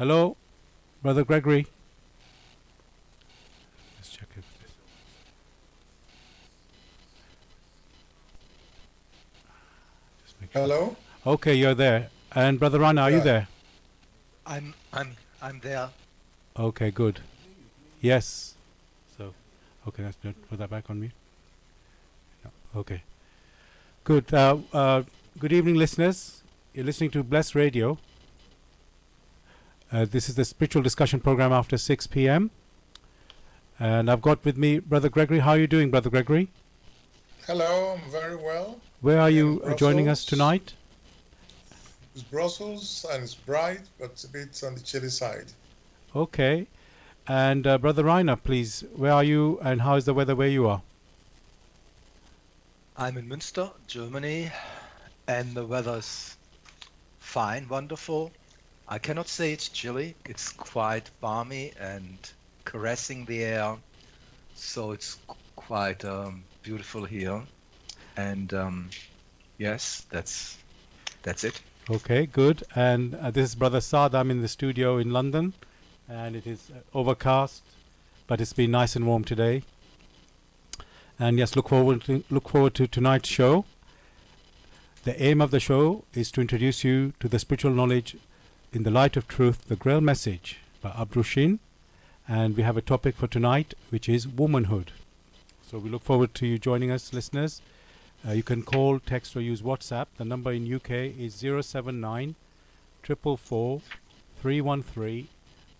Hello, Brother Gregory. Let's check if this. Just make sure. Hello? Okay, you're there. And Brother Rana, are you Yeah. there? I'm there. Okay, good. Yes. So, okay, let's put that back on mute. No. Okay. Good. Good evening, listeners. You're listening to Bless Radio. This is the spiritual discussion program after 6 p.m. And I've got with me Brother Gregory. How are you doing, Brother Gregory? Hello, I'm very well. Where are In you joining us Brussels. tonight? It's Brussels and it's bright, but it's a bit on the chilly side. Okay. And Brother Rainer, please, where are you and how is the weather where you are? I'm in Münster, Germany, and the weather's fine, wonderful. I cannot say it's chilly. It's quite balmy and caressing the air, so it's quite beautiful here. And yes, that's it. Okay, good. And this is Brother Sard. I'm in the studio in London, and it is overcast, but it's been nice and warm today. And yes, look forward to tonight's show. The aim of the show is to introduce you to the spiritual knowledge in the light of truth, the Grail message by Abdushin. And we have a topic for tonight, which is womanhood. So we look forward to you joining us, listeners. You can call, text, or use WhatsApp. The number in UK is 079 444 313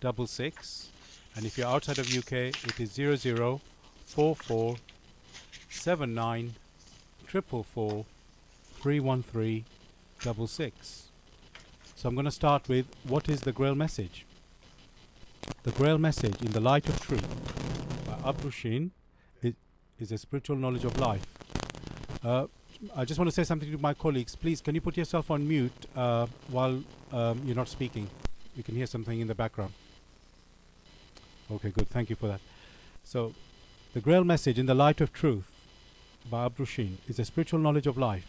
66. And if you're outside of UK, it is 0044 79 444 313 66. So I'm going to start with, what is the Grail message? The Grail message in the light of truth by Abdushin is a spiritual knowledge of life. I just want to say something to my colleagues. Please, can you put yourself on mute while you're not speaking? We can hear something in the background. Okay, good. Thank you for that. So, the Grail message in the light of truth by Abdushin is a spiritual knowledge of life.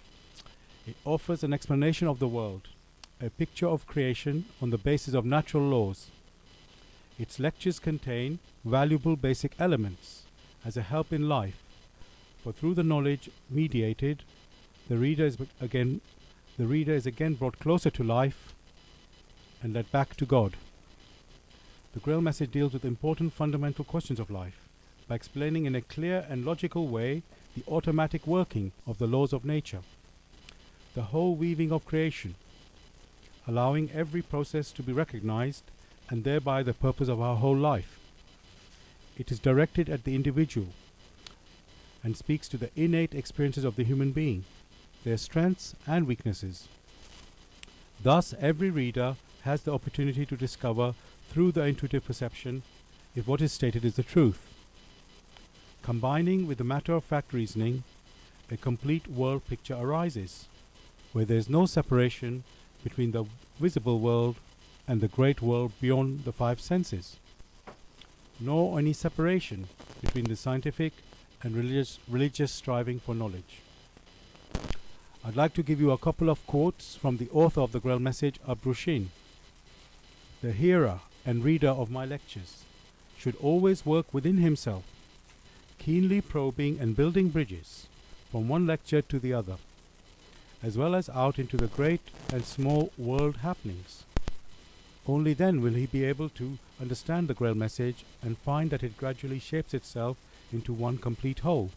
It offers an explanation of the world, a picture of creation on the basis of natural laws. Its lectures contain valuable basic elements as a help in life, for through the knowledge mediated, the reader is again brought closer to life and led back to God. The Grail message deals with important fundamental questions of life by explaining in a clear and logical way the automatic working of the laws of nature, the whole weaving of creation, allowing every process to be recognized and thereby the purpose of our whole life. It is directed at the individual and speaks to the innate experiences of the human being, their strengths and weaknesses. Thus, every reader has the opportunity to discover through the intuitive perception if what is stated is the truth. Combining with the matter-of-fact reasoning, a complete world picture arises, where there is no separation between the visible world and the great world beyond the five senses, nor any separation between the scientific and religious striving for knowledge. I'd like to give you a couple of quotes from the author of the Grail message, Abdushin. The hearer and reader of my lectures should always work within himself, keenly probing and building bridges from one lecture to the other, as well as out into the great and small world happenings. Only then will he be able to understand the Grail message and find that it gradually shapes itself into one complete whole,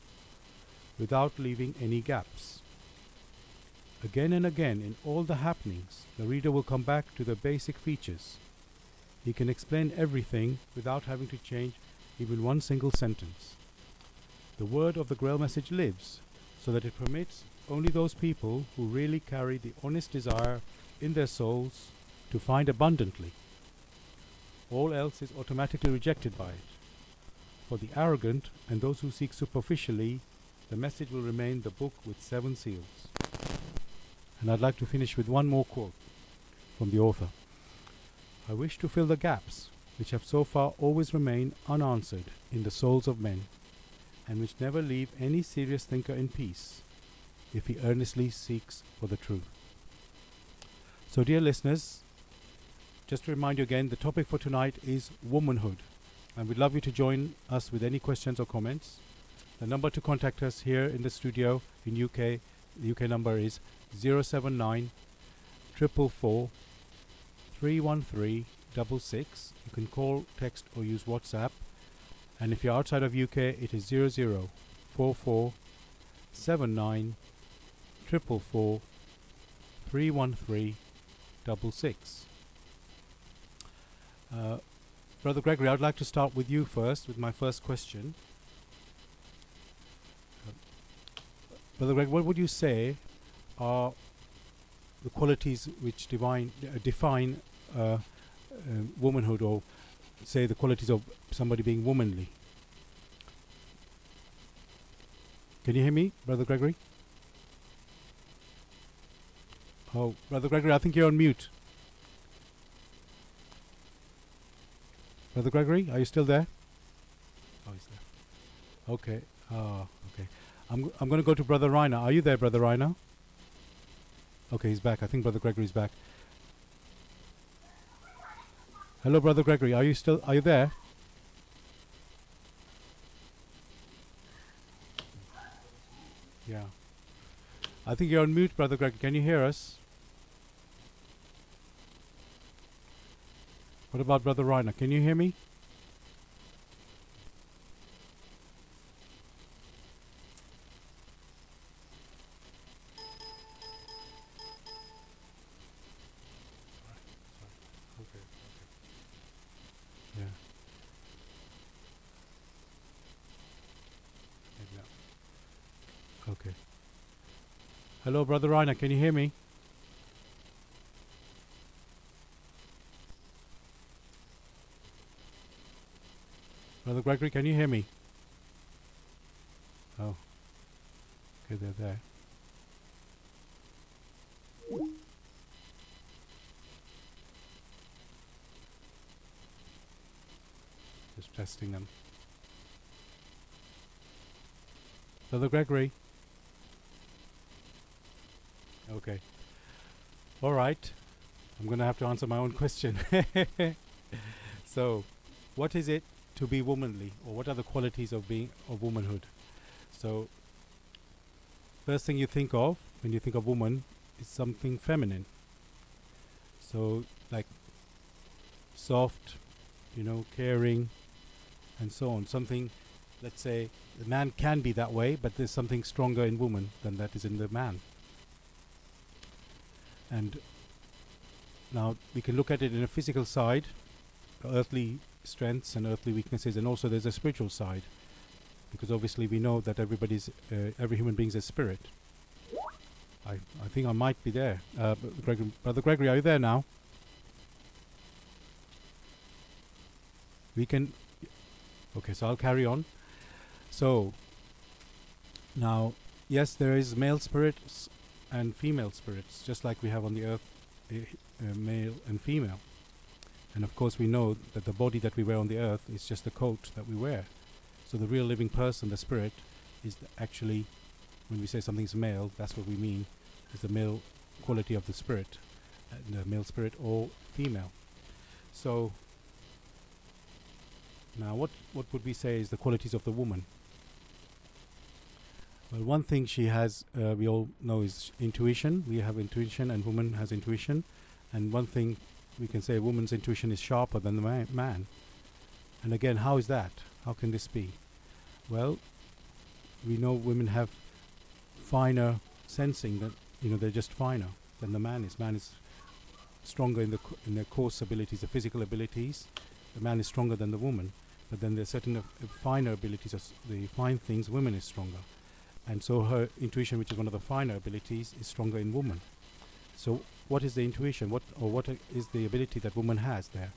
without leaving any gaps. Again and again in all the happenings, the reader will come back to the basic features. He can explain everything without having to change even one single sentence. The word of the Grail message lives, so that it permits only those people who really carry the honest desire in their souls to find abundantly. All else is automatically rejected by it. For the arrogant and those who seek superficially, the message will remain the book with 7 seals. And I'd like to finish with one more quote from the author. I wish to fill the gaps which have so far always remained unanswered in the souls of men, and which never leave any serious thinker in peace, if he earnestly seeks for the truth. So, dear listeners, just to remind you again, the topic for tonight is womanhood. And we'd love you to join us with any questions or comments. The number to contact us here in the studio in UK, the UK number is 079 444 313 66. You can call, text or use WhatsApp. And if you're outside of UK, it is 0044 79 444 313 66. Brother Gregory, I'd like to start with you first, with my first question. Brother Greg, what would you say are the qualities which define womanhood, or say the qualities of somebody being womanly? Can you hear me, Brother Gregory? Oh, Brother Gregory, I think you're on mute. Brother Gregory, are you still there? Oh, he's there. Okay. Okay. I'm going to go to Brother Reiner. Are you there, Brother Reiner? Okay, he's back. I think Brother Gregory's back. Hello, Brother Gregory. Are you there? Yeah. I think you're on mute, Brother Gregory. Can you hear us? What about Brother Reiner? Can you hear me? Okay. Yeah. Maybe not. Okay. Hello, Brother Reiner. Can you hear me? Brother Gregory, can you hear me? Oh. Okay, they're there. Just testing them. Brother Gregory? Okay. All right. I'm going to have to answer my own question. So, what is it to be womanly, or what are the qualities of womanhood? So, first thing you think of when you think of woman is something feminine. So, like soft, caring, and so on. Something, let's say, the man can be that way, but there's something stronger in woman than that is in the man. And now we can look at it in a physical side, earthly strengths and earthly weaknesses, and also there's a spiritual side, because obviously we know that every human being is a spirit. I think I might be there. Brother Gregory, are you there now? We can. Okay, so I'll carry on. So now, yes, there is male spirits and female spirits, just like we have on the earth, male and female. And of course we know that the body that we wear on the earth is just a coat that we wear. So the real living person, the spirit, is actually, when we say something's male, that's what we mean, is the male quality of the spirit, the male spirit or female. So now what would we say is the qualities of the woman? Well, one thing she has, we all know, is intuition. We have intuition and woman has intuition. And one thing we can say, a woman's intuition is sharper than the man. And again, how is that? How can this be? Well, we know women have finer sensing, that they're just finer than the man is. Man is stronger in their coarse abilities, the physical abilities. The man is stronger than the woman. But then there's certain finer abilities, the fine things, women is stronger. And so her intuition, which is one of the finer abilities, is stronger in woman. So what is the intuition? What is the ability that woman has there?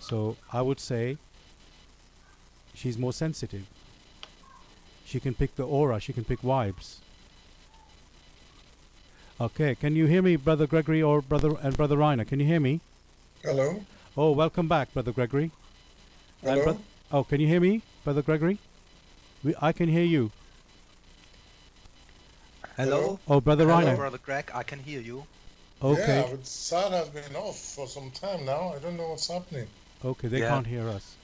So I would say she's more sensitive. She can pick the aura. She can pick vibes. Okay, can you hear me, Brother Gregory or Brother Reiner? Can you hear me? Hello. Oh, welcome back, Brother Gregory. Hello. Oh, can you hear me, Brother Gregory? I can hear you. Hello. Oh, Brother Hello, Reiner. Brother Greg, I can hear you. Okay. Yeah, but Sard has been off for some time now. I don't know what's happening. Okay, they Yeah. can't hear us.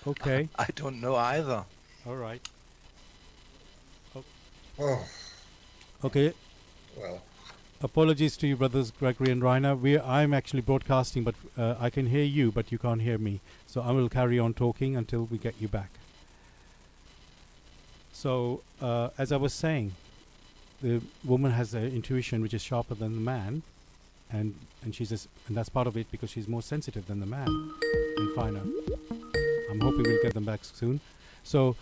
Okay. I don't know either. All right. Oh, Okay. well. Apologies to you, brothers Gregory and Rainer. I'm actually broadcasting, but I can hear you, but you can't hear me. So I will carry on talking until we get you back. So, as I was saying, the woman has an intuition which is sharper than the man, and and that's part of it because she's more sensitive than the man and finer. I'm hoping we'll get them back soon. So,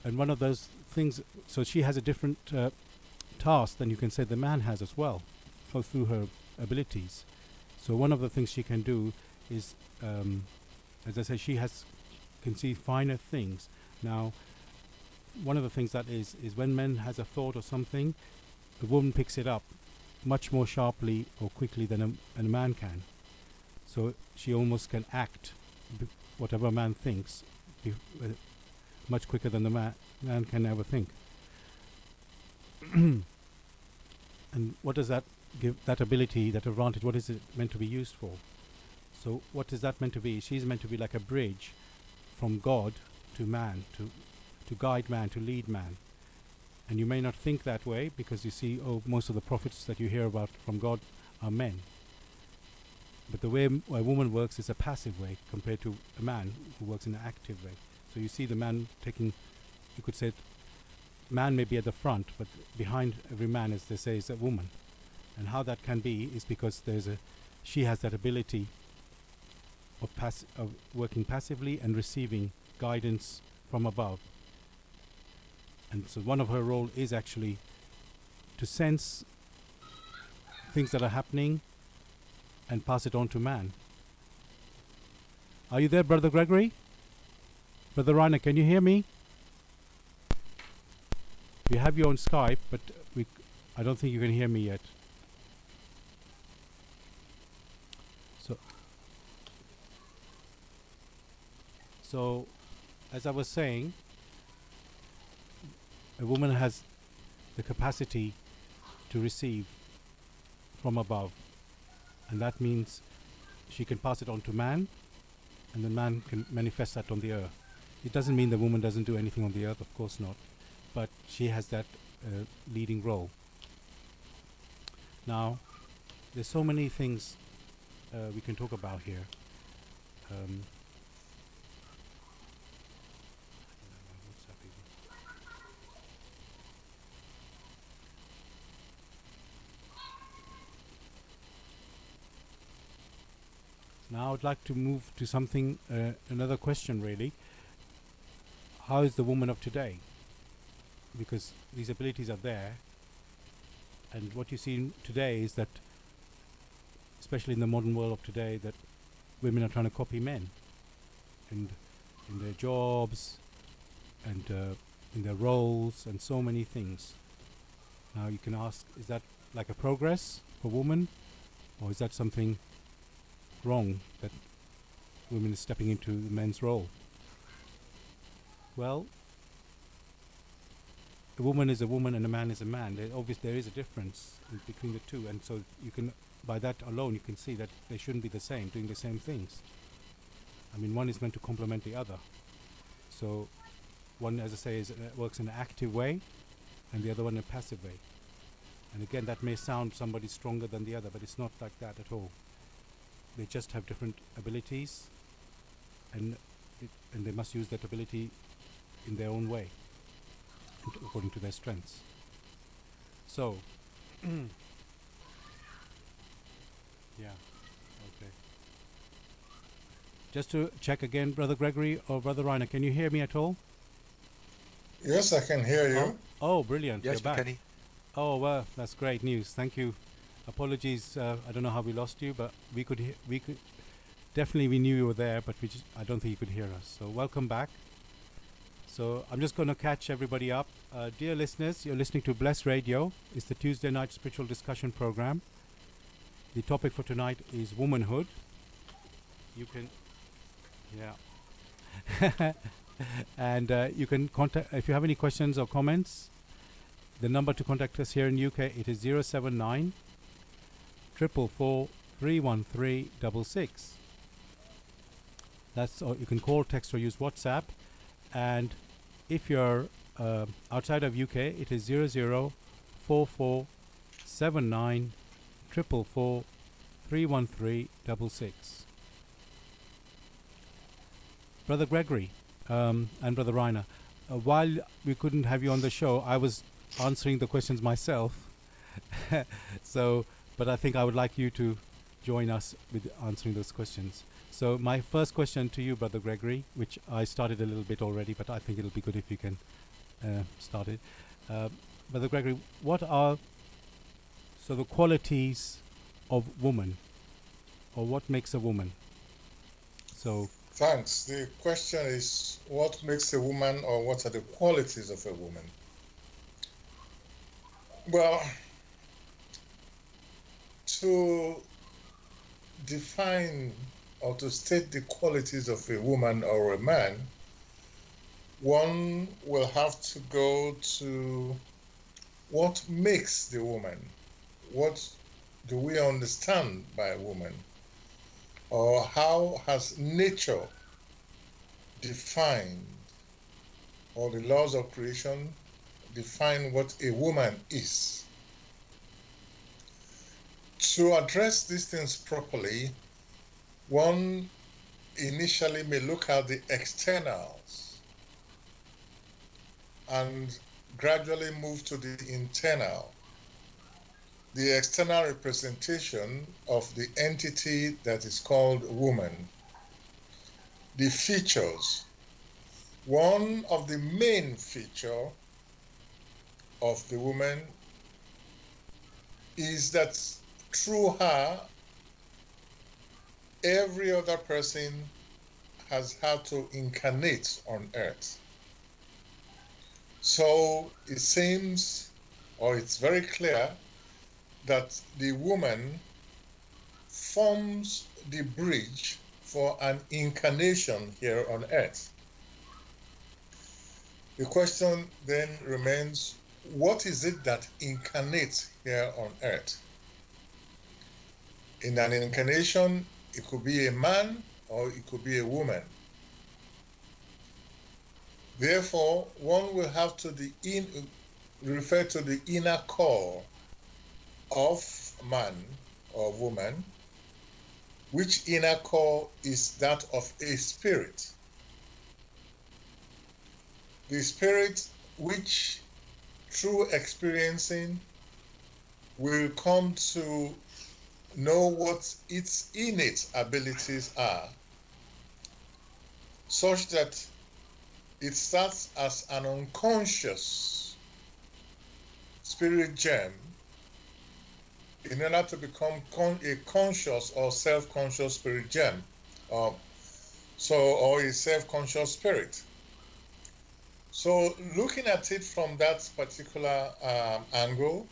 and one of those things, so she has a different task than you can say the man has as well, through her abilities. So one of the things she can do is, as I say, can see finer things. Now, one of the things that is when men has a thought or something, the woman picks it up much more sharply or quickly than a man can. So she almost can act whatever a man thinks much quicker than the man can ever think. And what does that give, that ability, that advantage, what is it meant to be used for? So what is that meant to be? She's meant to be like a bridge from God to man, to guide man, to lead man. And you may not think that way because you see, most of the prophets that you hear about from God are men. But the way a woman works is a passive way compared to a man who works in an active way. So you see the man taking, you could say, man may be at the front, but behind every man, as they say, is a woman. And how that can be is because she has that ability of working passively and receiving guidance from above. And so one of her role is actually to sense things that are happening and pass it on to man. Are you there, Brother Gregory? Brother Rainer, can you hear me? We have you on Skype, but I don't think you can hear me yet. So, as I was saying, a woman has the capacity to receive from above, and that means she can pass it on to man, and the man can manifest that on the earth. It doesn't mean the woman doesn't do anything on the earth, of course not, but she has that leading role. Now, there's so many things we can talk about here. Now I'd like to move to something, another question really. How is the woman of today? Because these abilities are there, and what you see today is that, especially in the modern world of today, that women are trying to copy men, and in their jobs, and in their roles, and so many things. Now you can ask, is that like a progress for women, or is that something wrong, that women is stepping into the men's role? Well, a woman is a woman and a man is a man. There is a difference between the two, and so you can, by that alone, you can see that they shouldn't be the same, doing the same things. I mean, one is meant to complement the other. So one, as I say, works in an active way, and the other one in a passive way. And again, that may sound somebody stronger than the other, but it's not like that at all. They just have different abilities, and they must use that ability in their own way, according to their strengths. So, yeah, okay. Just to check again, Brother Gregory or Brother Rainer, can you hear me at all? Yes, I can hear you. Oh, brilliant! Yes, You're back. Kenny. Oh, well, that's great news. Thank you. Apologies, I don't know how we lost you, but we could definitely, we knew you were there, but I don't think you could hear us. So welcome back. So I'm just going to catch everybody up. Dear listeners, you're listening to Bless Radio. It's the Tuesday night spiritual discussion program. The topic for tonight is womanhood. You can, yeah. And you can contact, if you have any questions or comments, the number to contact us here in UK, it is 079 444 313 That's, or you can call, text, or use WhatsApp. And if you're outside of UK, it is 004479 444 313 Brother Gregory and Brother Reiner, while we couldn't have you on the show, I was answering the questions myself. So, but I think I would like you to join us with answering those questions. So my first question to you, Brother Gregory, which I started a little bit already, but I think it'll be good if you can start it. Brother Gregory, what are the qualities of woman, or what makes a woman? So. Thanks. The question is, what makes a woman, or what are the qualities of a woman? Well, to define or to state the qualities of a woman or a man, one will have to go to what makes the woman. What do we understand by a woman? Or how has nature defined, or the laws of creation define what a woman is? To address these things properly, one initially may look at the externals and gradually move to the internal, the external representation of the entity that is called woman. The features. One of the main features of the woman is that through her, every other person has had to incarnate on earth. So it seems, or it's very clear, that the woman forms the bridge for an incarnation here on earth. The question then remains, what is it that incarnates here on earth? In an incarnation, it could be a man or it could be a woman. Therefore, one will have to refer to the inner core of man or woman, which inner core is that of a spirit. The spirit which, through experiencing, will come to know what its innate abilities are, such that it starts as an unconscious spirit gem in order to become a conscious or self-conscious spirit gem, or a self-conscious spirit. So looking at it from that particular angle,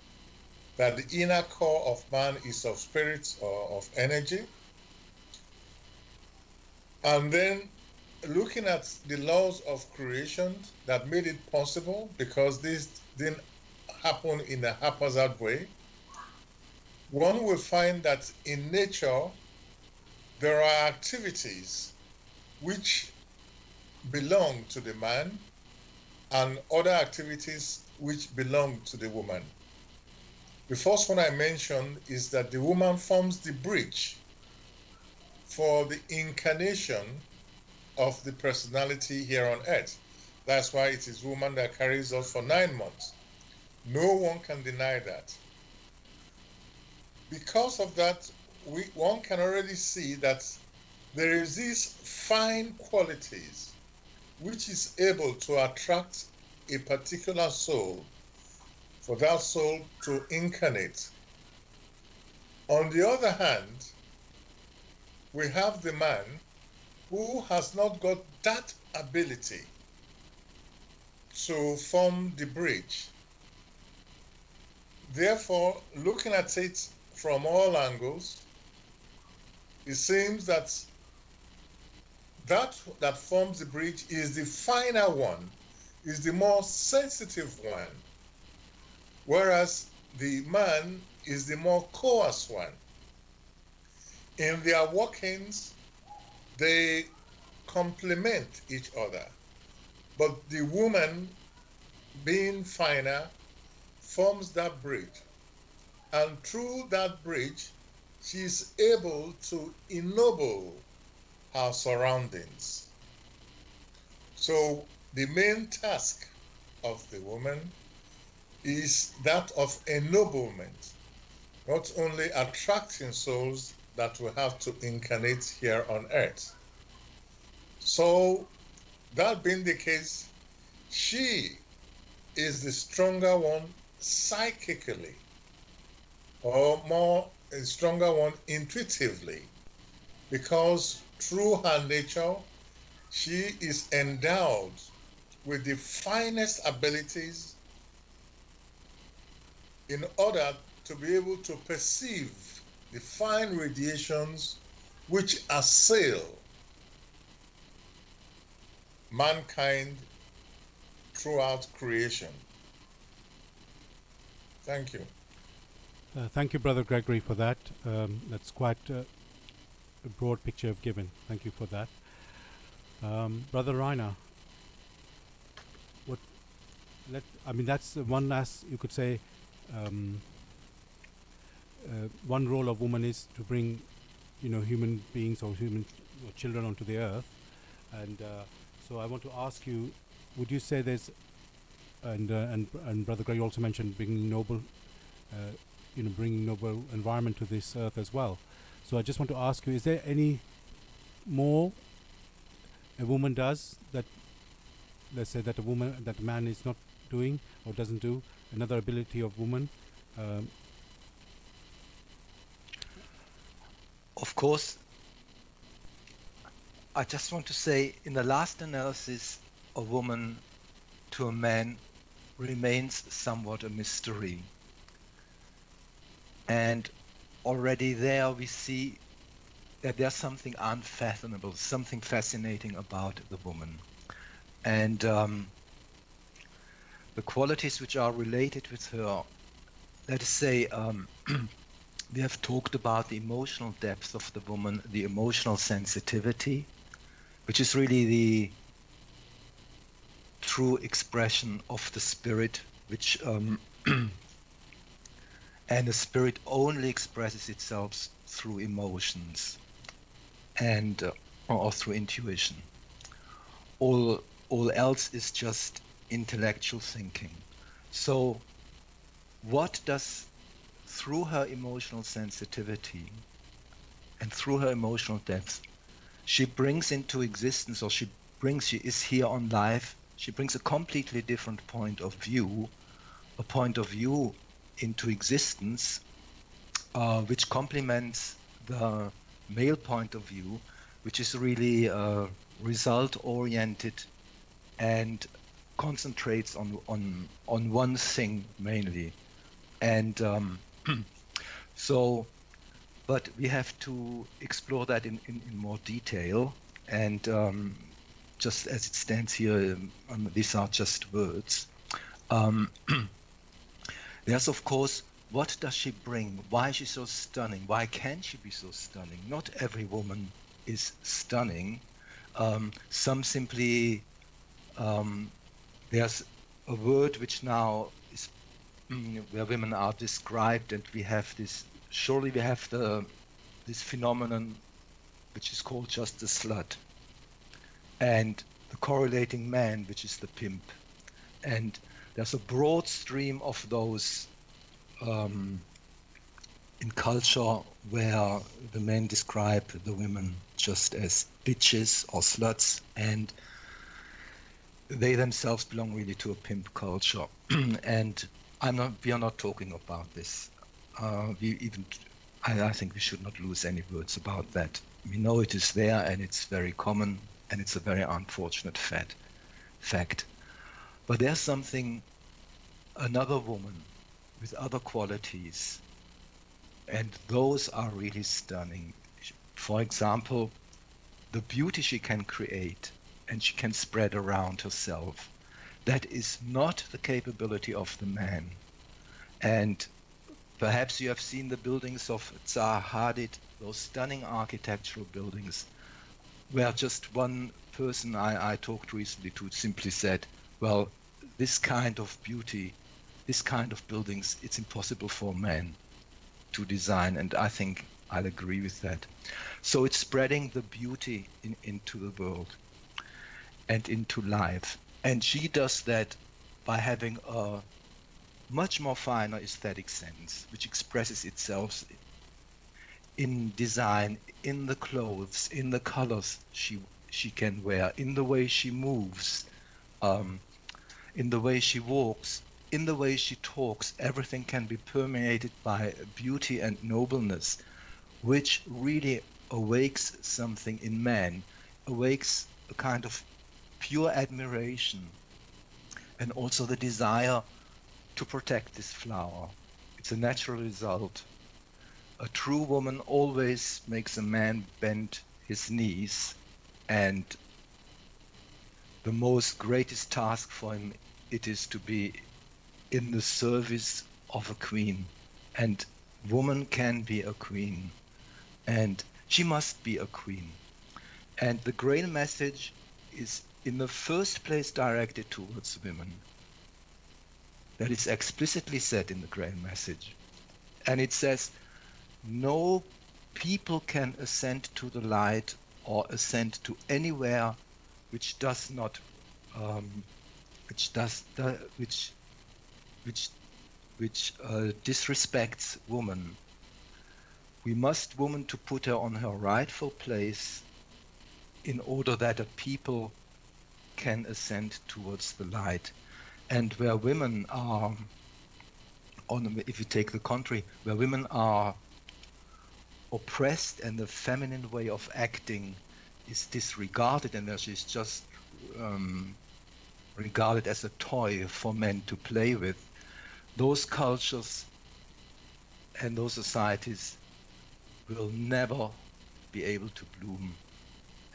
that the inner core of man is of spirit or of energy, and then looking at the laws of creation that made it possible, because this didn't happen in a haphazard way, one will find that in nature there are activities which belong to the man and other activities which belong to the woman. The first one I mentioned is that the woman forms the bridge for the incarnation of the personality here on earth. That's why it is woman that carries us for 9 months. No one can deny that. Because of that, one can already see that there is these fine qualities which is able to attract a particular soul, for that soul to incarnate. On the other hand, we have the man who has not got that ability to form the bridge. Therefore, looking at it from all angles, it seems that that forms the bridge is the finer one, is the more sensitive one, whereas the man is the more coarse one. In their workings, they complement each other. But the woman, being finer, forms that bridge. And through that bridge, she is able to ennoble her surroundings. So the main task of the woman is that of ennoblement, not only attracting souls that will have to incarnate here on earth. So that being the case, she is the stronger one psychically, or more a stronger one intuitively, because through her nature, she is endowed with the finest abilities in order to be able to perceive the fine radiations which assail mankind throughout creation. Thank you. Thank you, Brother Gregory, for that. That's quite a broad picture you've given. Thank you for that. Brother Rainer, that's one, as you could say, one role of woman is to bring, human beings or human children onto the earth. And so I want to ask you, would you say there's, and Brother Gray also mentioned bringing noble, bringing noble environment to this earth as well. So I just want to ask you, is there any more a woman does that, let's say, that a man is not doing or doesn't do, another ability of woman? Of course, I just want to say, in the last analysis, a woman to a man remains somewhat a mystery. And already there we see that there's something unfathomable, something fascinating about the woman. And the qualities which are related with her, let us say, we have talked about the emotional depth of the woman, the emotional sensitivity, which is really the true expression of the spirit, which and the spirit only expresses itself through emotions and or through intuition. All else is just intellectual thinking. So what does, through her emotional sensitivity and through her emotional depth, she brings into existence, or she is here on life, she brings a completely different point of view, a point of view into existence, which complements the male point of view, which is really result-oriented and concentrates on one thing mainly. And so, but we have to explore that in more detail. And just as it stands here, these are just words. There's, of course, what does she bring? Why is she so stunning? Why can she be so stunning? Not every woman is stunning. Some simply, there's a word which now is where women are described, and we have this, surely we have this phenomenon which is called just the slut, and the correlating man, which is the pimp. And there's a broad stream of those in culture where the men describe the women just as bitches or sluts, and they themselves belong really to a pimp culture. And we are not talking about this. I think we should not lose any words about that. We know it is there, and it's very common, and it's a very unfortunate fact. But there's something, another woman with other qualities, and those are really stunning. For example, the beauty she can create and she can spread around herself. That is not the capability of the man. And perhaps you have seen the buildings of Zaha Hadid, those stunning architectural buildings, where just one person I talked recently to simply said, well, this kind of beauty, this kind of buildings, it's impossible for men to design, and I think I'll agree with that. So it's spreading the beauty into the world and into life. And she does that by having a much more finer aesthetic sense, which expresses itself in design, in the clothes, in the colors she can wear, in the way she moves, in the way she walks, in the way she talks. Everything can be permeated by beauty and nobleness, which really awakes something in man, awakes a kind of pure admiration, and also the desire to protect this flower. It's a natural result. A true woman always makes a man bend his knees, and the most greatest task for him, it is to be in the service of a queen. And woman can be a queen, and she must be a queen. And the Grail message is in the first place directed towards women. That is explicitly said in the Grail message. And it says, no people can ascend to the light or ascend to anywhere which does not, which disrespects woman. We must woman to put her on her rightful place in order that a people can ascend towards the light. And where women are, if you take the contrary, where women are oppressed and the feminine way of acting is disregarded, and she's just regarded as a toy for men to play with, those cultures and those societies will never be able to bloom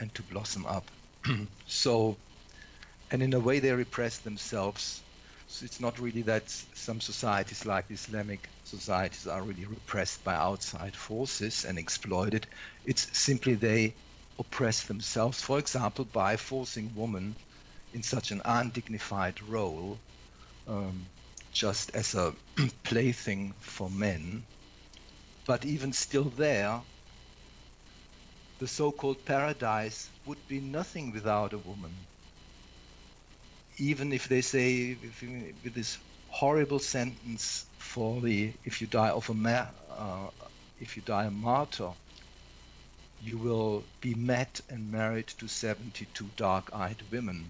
and to blossom up. So, and in a way they repress themselves. So it's not really that some societies like the Islamic societies are really repressed by outside forces and exploited. It's simply they oppress themselves, for example, by forcing women in such an undignified role, just as a plaything for men. But even still there, the so-called paradise would be nothing without a woman. Even if they say, with this horrible sentence for the, if you die a martyr, you will be met and married to 72 dark-eyed women.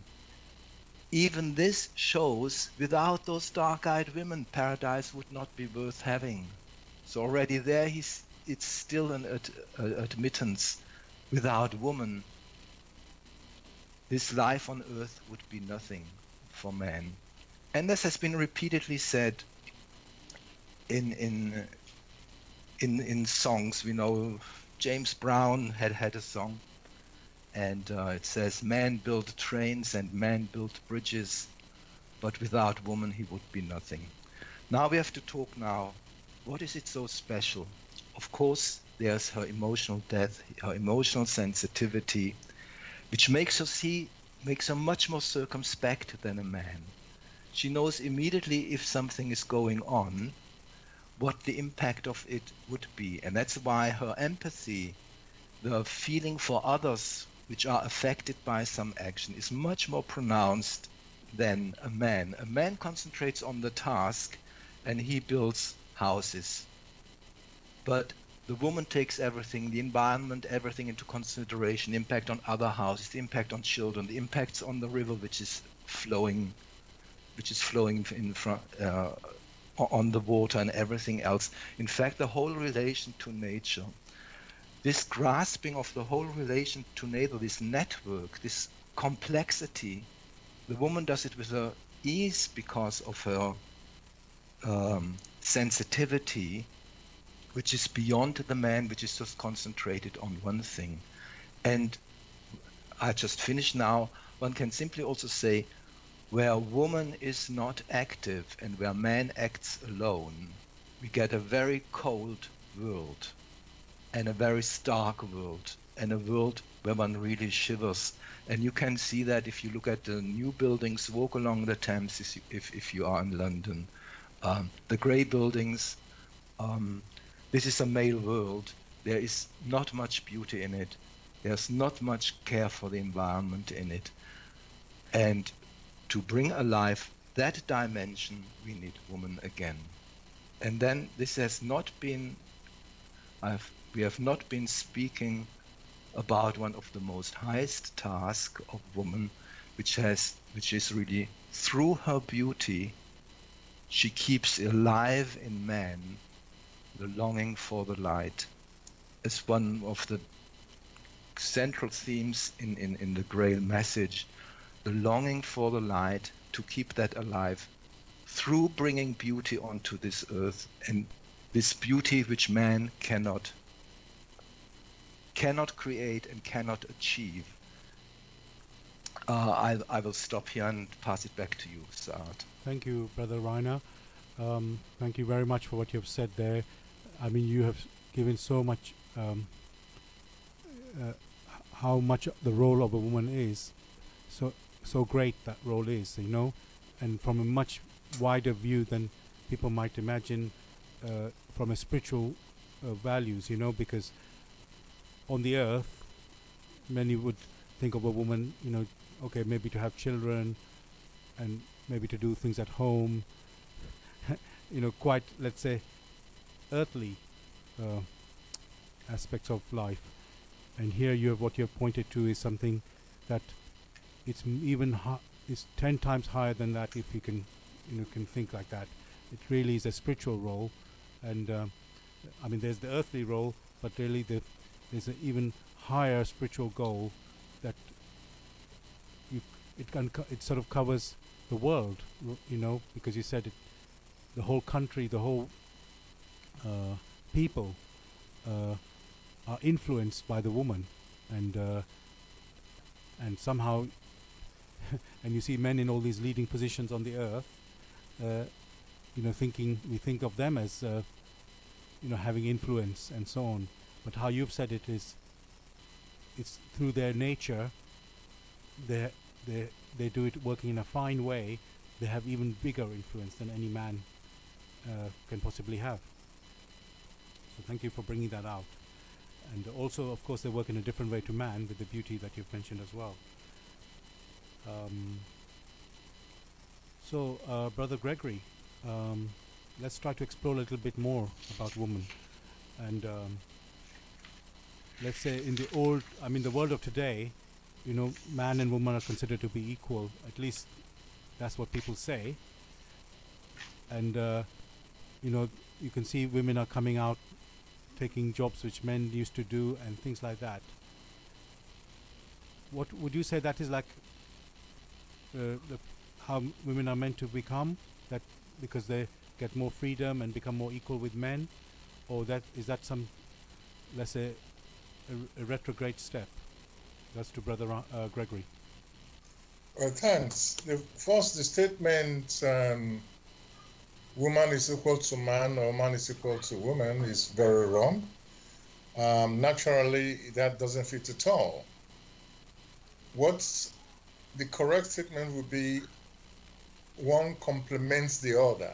Even this shows, without those dark-eyed women, paradise would not be worth having. So already there, it's still an admittance. Without woman, this life on earth would be nothing for man. And this has been repeatedly said in songs. We know James Brown had a song, and it says, man built trains and man built bridges, but without woman he would be nothing. Now we have to talk now, what is it so special? Of course, there's her emotional depth, her emotional sensitivity, which makes her much more circumspect than a man. She knows immediately if something is going on, what the impact of it would be. And that's why her empathy, the feeling for others which are affected by some action, is much more pronounced than a man. A man concentrates on the task and he builds houses. But the woman takes everything, the environment, everything into consideration, impact on other houses, the impact on children, the impacts on the river which is flowing in front, on the water and everything else. In fact, the whole relation to nature, this grasping of the whole relation to nature, this network, this complexity, the woman does it with her ease because of her sensitivity, which is beyond the man, which is just concentrated on one thing. And I just finished now. One can simply also say, where a woman is not active and where man acts alone, we get a very cold world. and a very stark world, and a world where one really shivers. And you can see that if you look at the new buildings, walk along the Thames if you are in London. The grey buildings, this is a male world. There is not much beauty in it. There's not much care for the environment in it. And to bring alive that dimension, we need woman again. And then this has not been, we have not been speaking about one of the most highest tasks of woman, which is really through her beauty, she keeps alive in man the longing for the light. As one of the central themes in the Grail message, the longing for the light, to keep that alive through bringing beauty onto this earth, and this beauty which man cannot create and cannot achieve. I will stop here and pass it back to you, Sard. Thank you, Brother Rainer. Thank you very much for what you have said there. I mean, you have given so much, how much the role of a woman is, so great that role is, you know, and from a much wider view than people might imagine, from a spiritual values, you know, because on the earth, many would think of a woman, you know, okay, maybe to have children and maybe to do things at home, you know, quite, let's say, earthly aspects of life. And here you have, what you have pointed to is something that it's even it's 10 times higher than that, if you can, you know, can think like that. It really is a spiritual role, and I mean, there's the earthly role, but really there's an even higher spiritual goal that it sort of covers the world, you know, because you said it, the whole country, the whole people are influenced by the woman, and somehow and you see men in all these leading positions on the earth, you know, we think of them as you know, having influence and so on, but how you've said it is, it's through their nature, they do it working in a fine way. They have even bigger influence than any man can possibly have. So thank you for bringing that out. And also, of course, they work in a different way to man, with the beauty that you've mentioned as well. So Brother Gregory, let's try to explore a little bit more about woman. And let's say in the world of today, you know, man and woman are considered to be equal. At least that's what people say. And you know, you can see women are coming out, taking jobs which men used to do, and things like that. What would you say that is like? How women are meant to become, that because they get more freedom and become more equal with men, or is that some, let's say, a retrograde step? That's to Brother Gregory. Well, thanks. The statement, woman is equal to man or man is equal to woman, is very wrong. Naturally, that doesn't fit at all. What's the correct statement would be, one complements the other.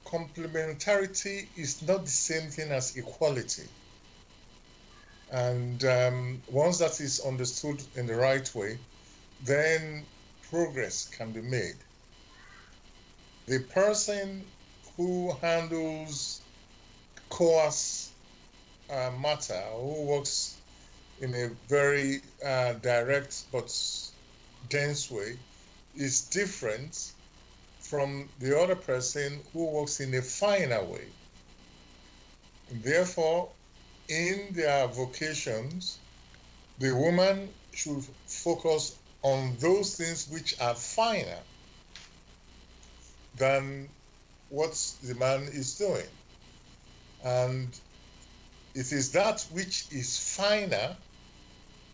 Complementarity is not the same thing as equality. And once that is understood in the right way, then progress can be made. The person who handles coarse matter, who works in a very direct but dense way, is different from the other person who works in a finer way. And therefore, in their vocations, the woman should focus on those things which are finer than what the man is doing. And it is that which is finer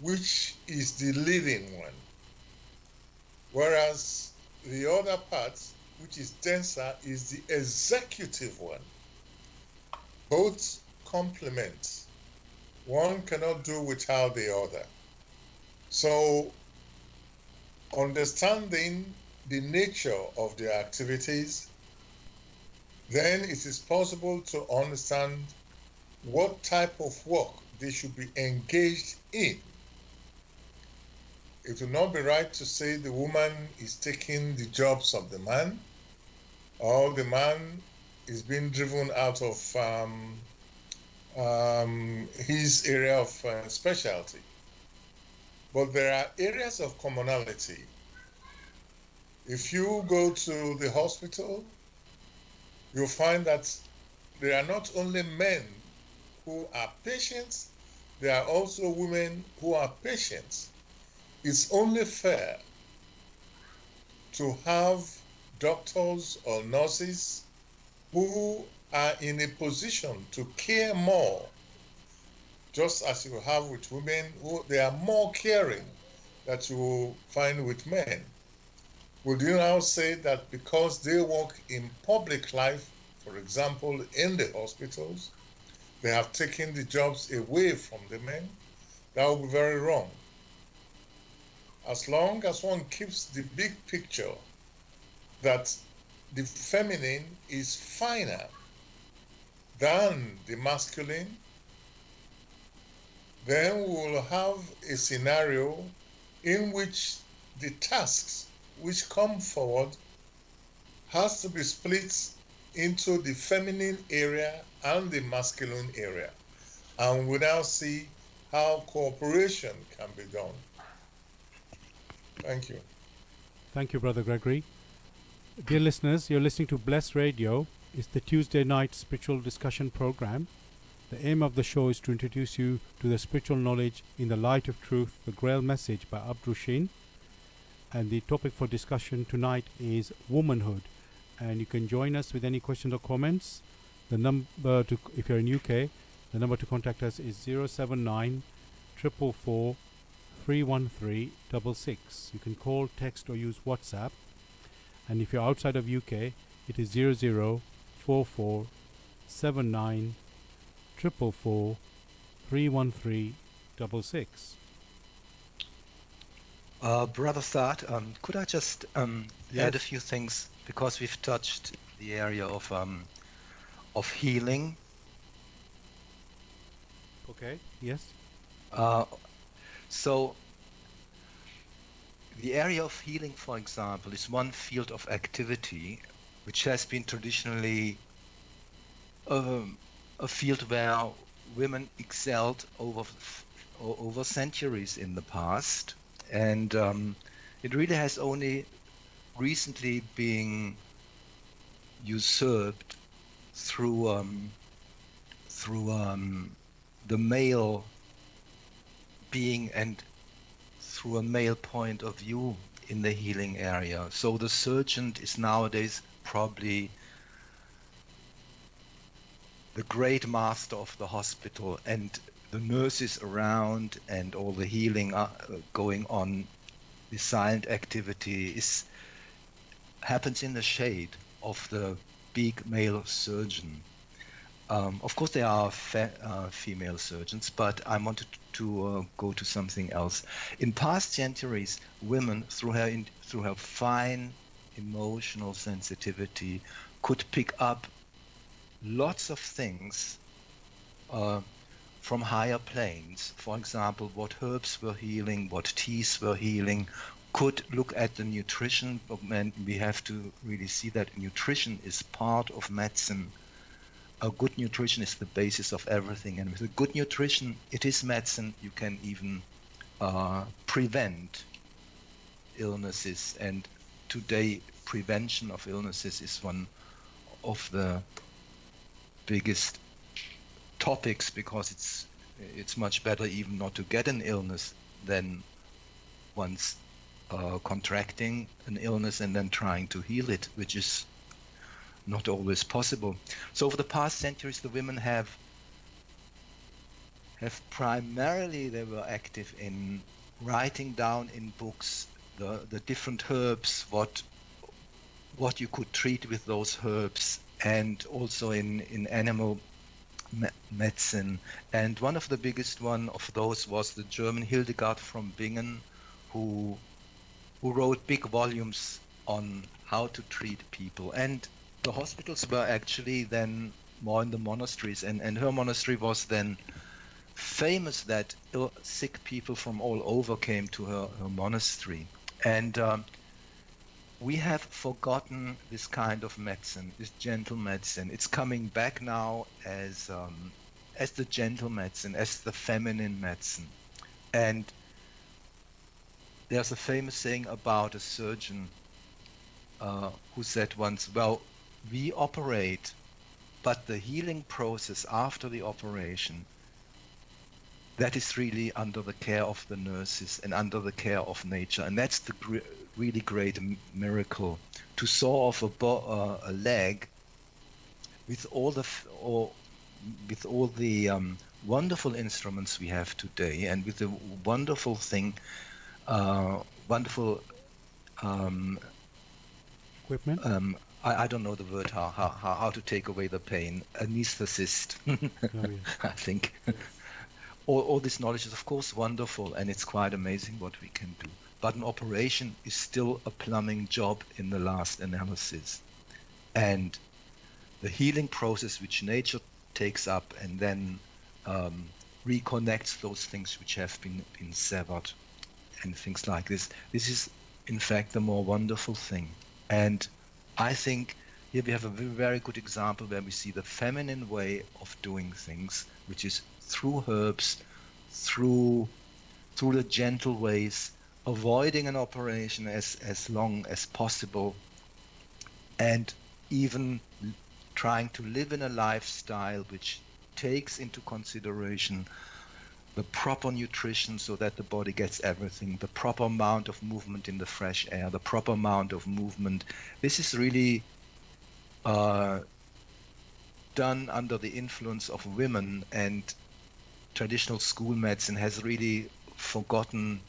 which is the living one, whereas the other part, which is denser, is the executive one. Both complement. One cannot do without the other. So understanding the nature of their activities, then it is possible to understand what type of work they should be engaged in. It will not be right to say the woman is taking the jobs of the man, or the man is being driven out of his area of specialty. But there are areas of commonality. If you go to the hospital, you'll find that there are not only men who are patients, there are also women who are patients. It's only fair to have doctors or nurses who are in a position to care more, just as you have with women, who they are more caring that you will find with men. Would you now say that because they work in public life, for example, in the hospitals, they have taken the jobs away from the men? That would be very wrong. As long as one keeps the big picture that the feminine is finer than the masculine, then we will have a scenario in which the tasks which come forward has to be split into the feminine area and the masculine area. And we now see how cooperation can be done. Thank you. Thank you, Brother Gregory. Dear listeners, you're listening to Bless Radio. It's the Tuesday night spiritual discussion program. The aim of the show is to introduce you to the spiritual knowledge in the light of truth, the Grail message by Abdul Shin. And the topic for discussion tonight is womanhood. And you can join us with any questions or comments. The number to, if you're in UK, the number to contact us is 079 444 31366. You can call, text or use WhatsApp. And if you're outside of UK, it is 0044 79 444 31366. Brother Sard, could I just Yes. add a few things, because we've touched the area of healing. Okay, yes. So the area of healing, for example, is one field of activity which has been traditionally a field where women excelled over centuries in the past, and it really has only recently been usurped through the male being and through a male point of view in the healing area. So the surgeon is nowadays probably the great master of the hospital, and the nurses around and all the healing going on, the silent activity happens in the shade of the big male surgeon. Of course, there are female surgeons, but I wanted to go to something else. In past centuries, women, through her fine emotional sensitivity, could pick up lots of things from higher planes. For example, what herbs were healing, what teas were healing. Could look at the nutrition, and we have to really see that nutrition is part of medicine. A good nutrition is the basis of everything, and with a good nutrition, it is medicine. You can even prevent illnesses, and today prevention of illnesses is one of the biggest topics, because it's much better even not to get an illness than once contracting an illness and then trying to heal it, which is not always possible. So over the past centuries, the women have primarily, they were active in writing down in books the different herbs, what you could treat with those herbs, and also in animal medicine. And one of the biggest one of those was the German Hildegard from Bingen, who wrote big volumes on how to treat people. And the hospitals were actually then more in the monasteries, and her monastery was then famous that sick people from all over came to her monastery. And we have forgotten this kind of medicine, this gentle medicine. It's coming back now as the gentle medicine, as the feminine medicine. And there's a famous saying about a surgeon who said once, well, we operate, but the healing process after the operation, that is really under the care of the nurses and under the care of nature. And that's the really great miracle. To saw off a leg with all the wonderful instruments we have today, and with the wonderful thing, wonderful equipment. I don't know the word how to take away the pain. Anesthetist, I think. All this knowledge is of course wonderful, and it's quite amazing what we can do. But an operation is still a plumbing job in the last analysis. And the healing process which nature takes up and then reconnects those things which have been severed and things like this. This is in fact the more wonderful thing. And I think here we have a very good example where we see the feminine way of doing things, which is through herbs, through the gentle ways, avoiding an operation as long as possible, and even trying to live in a lifestyle which takes into consideration the proper nutrition so that the body gets everything, the proper amount of movement in the fresh air, the proper amount of movement. This is really done under the influence of women, and traditional school medicine has really forgotten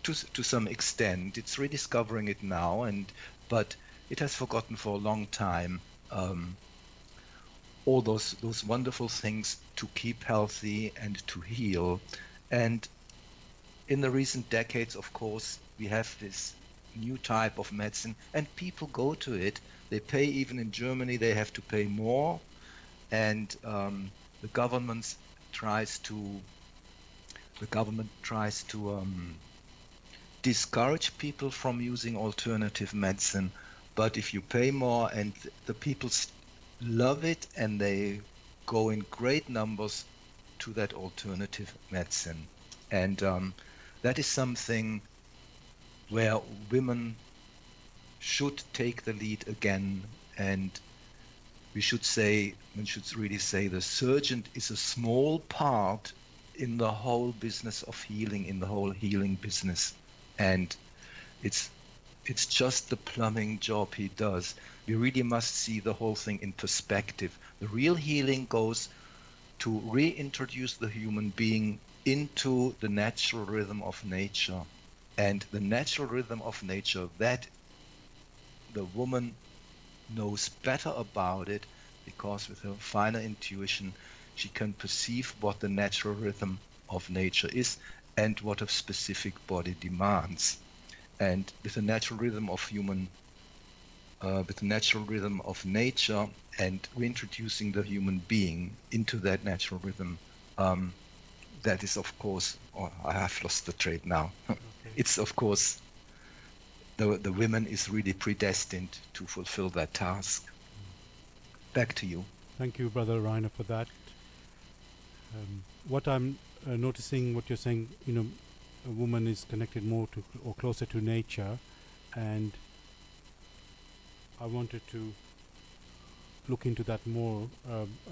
to some extent. It's rediscovering it now, but it has forgotten for a long time all those wonderful things to keep healthy and to heal. And in the recent decades, of course, we have this new type of medicine, and people go to it. They pay, even in Germany, they have to pay more, and the government tries to discourage people from using alternative medicine. But if you pay more, and the people love it, and they go in great numbers to that alternative medicine. And that is something where women should take the lead again. And we should really say the surgeon is a small part in the whole business of healing, in the whole healing business. And it's just the plumbing job he does. We really must see the whole thing in perspective. The real healing goes to reintroduce the human being into the natural rhythm of nature. And the natural rhythm of nature, that the woman knows better about it, because with her finer intuition, she can perceive what the natural rhythm of nature is and what a specific body demands. And with the natural rhythm of with the natural rhythm of nature, and reintroducing the human being into that natural rhythm, that is, of course, I have lost the trade now. Okay. It's, of course, the women is really predestined to fulfill that task. Back to you. Thank you, Brother Rainer, for that. What I'm noticing, what you're saying, a woman is connected more to or closer to nature, and I wanted to look into that more,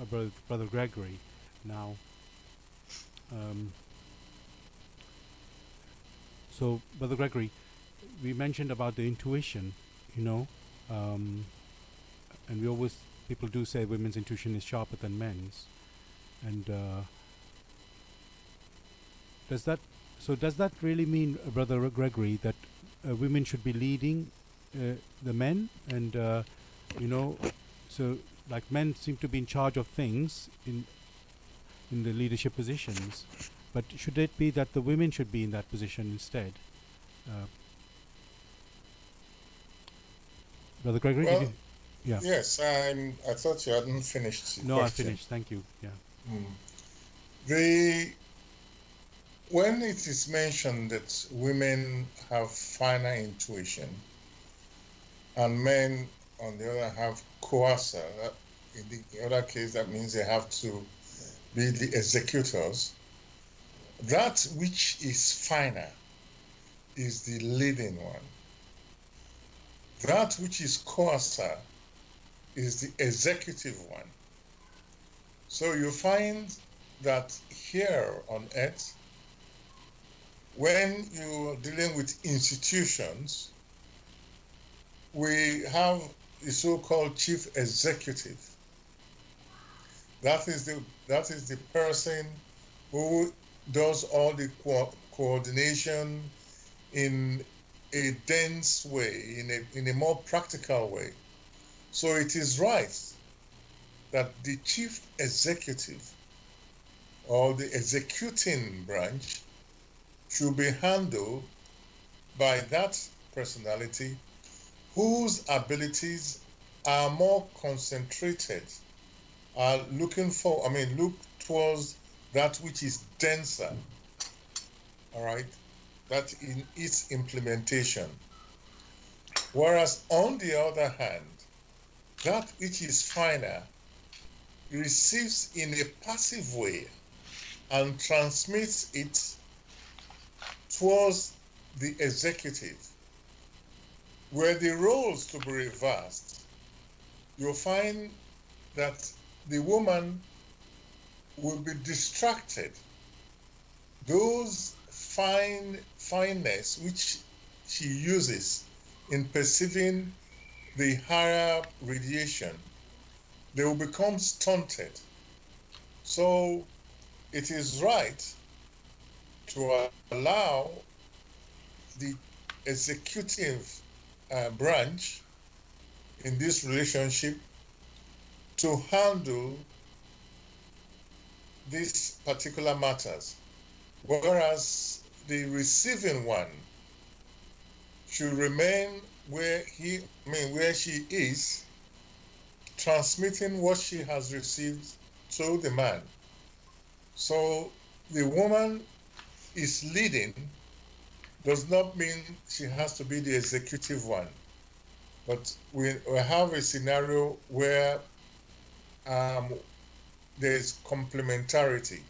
Brother Gregory. Now, so Brother Gregory, we mentioned about the intuition, and people do say women's intuition is sharper than men's, and does that really mean, Brother Gregory, that women should be leading the men, and so like men seem to be in charge of things in the leadership positions, but should it be that the women should be in that position instead? Brother Gregory, Well, did you? Yeah. yes, I thought you hadn't finished the No, question. I finished. Thank you. Yeah. When it is mentioned that women have finer intuition and men, on the other, have coercer, in the other case, that means they have to be the executors. That which is finer is the leading one. That which is coercer is the executive one. So you find that here on earth, when you're dealing with institutions, we have the so-called chief executive. That is the person who does all the coordination in a dense way, in a more practical way. So it is right that the chief executive or the executing branch should be handled by that personality whose abilities are more concentrated, are look towards that which is denser, all right, that in its implementation. Whereas on the other hand, that which is finer receives in a passive way and transmits it towards the executive, where the roles to be reversed. You'll find that the woman will be distracted. Those fineness which she uses in perceiving the higher radiation, they will become stunted. So it is right to allow the executive branch in this relationship to handle these particular matters, whereas the receiving one should remain where she is, transmitting what she has received to the man. So the woman is leading does not mean she has to be the executive one. But we have a scenario where there's complementarity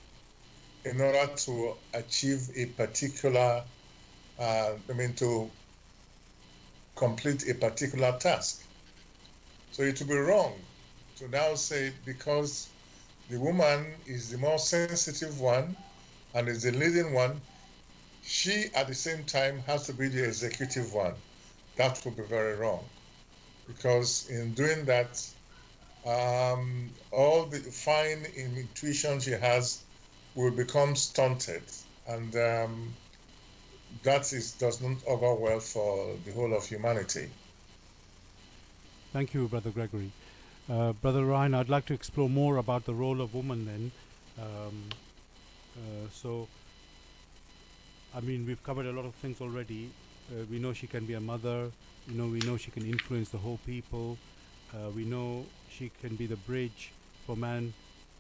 in order to achieve a particular, to complete a particular task. So it would be wrong to now say because the woman is the more sensitive one and is the leading one, she at the same time has to be the executive one. That would be very wrong, because in doing that, all the fine intuition she has will become stunted, and does not augur well for the whole of humanity. Thank you, Brother Gregory. Brother Ryan, I'd like to explore more about the role of woman then. We've covered a lot of things already. We know she can be a mother. We know she can influence the whole people. We know she can be the bridge for man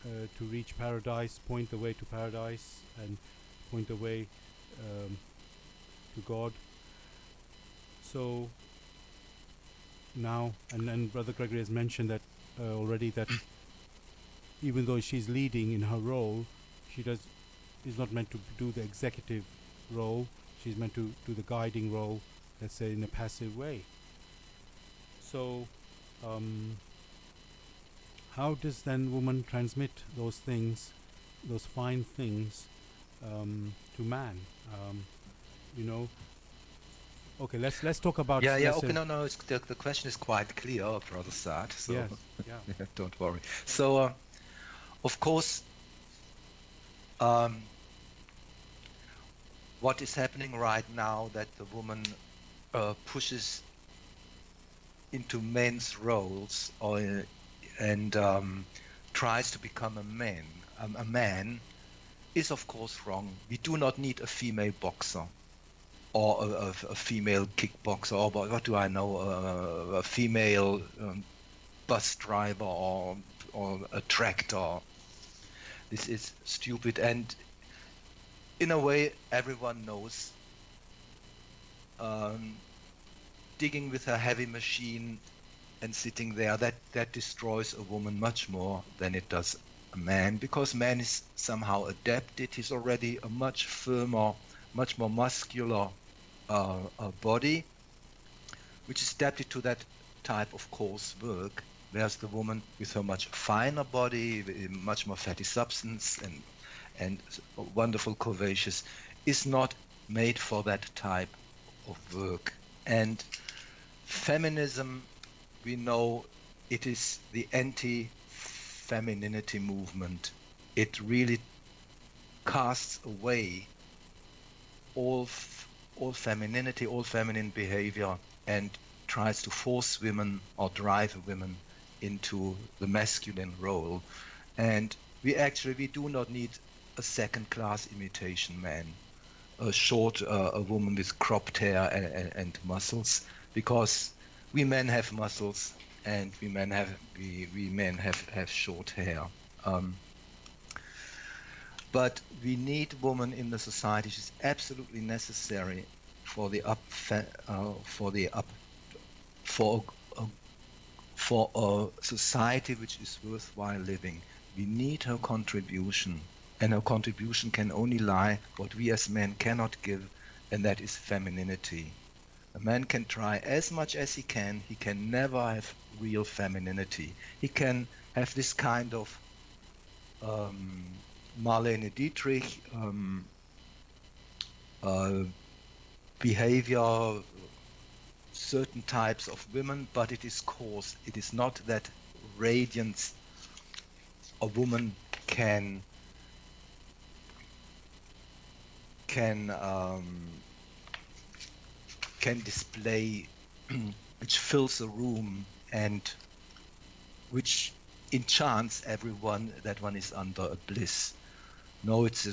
to reach paradise, point the way to paradise, and point the way to God. So now, and Brother Gregory has mentioned that already, that even though she's leading in her role, is not meant to do the executive role. She's meant to do the guiding role, let's say, in a passive way. So how does then woman transmit those things, those fine things, to man? Okay, let's talk about. Okay, no. The question is quite clear, Brother Sard. So yes, yeah. Don't worry. So, of course, what is happening right now, that the woman pushes into men's roles, or and tries to become a man. A man is of course wrong. We do not need a female boxer or a female kickboxer, or what do I know, a female bus driver or a tractor. This is stupid, and in a way everyone knows digging with a heavy machine and sitting there, that destroys a woman much more than it does a man, because man is somehow adapted. He's already a much firmer, much more muscular body, which is adapted to that type of coarse work, whereas the woman with her much finer body, much more fatty substance and wonderful curvaceous, is not made for that type of work. And feminism, we know it is the anti-femininity movement. It really casts away all femininity, all feminine behavior, and tries to force women or drive women into the masculine role. And we do not need a second-class imitation man, a woman with cropped hair and muscles, because we men have muscles and we men have short hair. But we need women in the society. It's absolutely necessary for a society which is worthwhile living. We need her contribution, and her contribution can only lie what we as men cannot give, and that is femininity. A man can try as much as he can never have real femininity. He can have this kind of Marlene Dietrich behavior, certain types of women, but it is coarse. It is not that radiance a woman can display, which fills a room and which enchants everyone that one is under a bliss. No, it's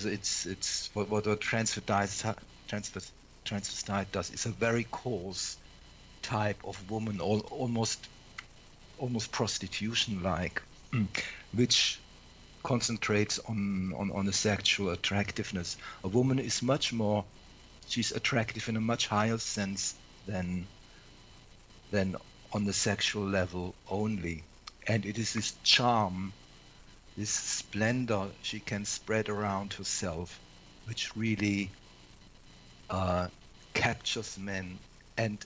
what a transvestite does. It's a very coarse type of woman, almost prostitution-like, which concentrates on the sexual attractiveness. A woman is much more, she's attractive in a much higher sense than on the sexual level only. And it is this charm, this splendor she can spread around herself, which really captures men and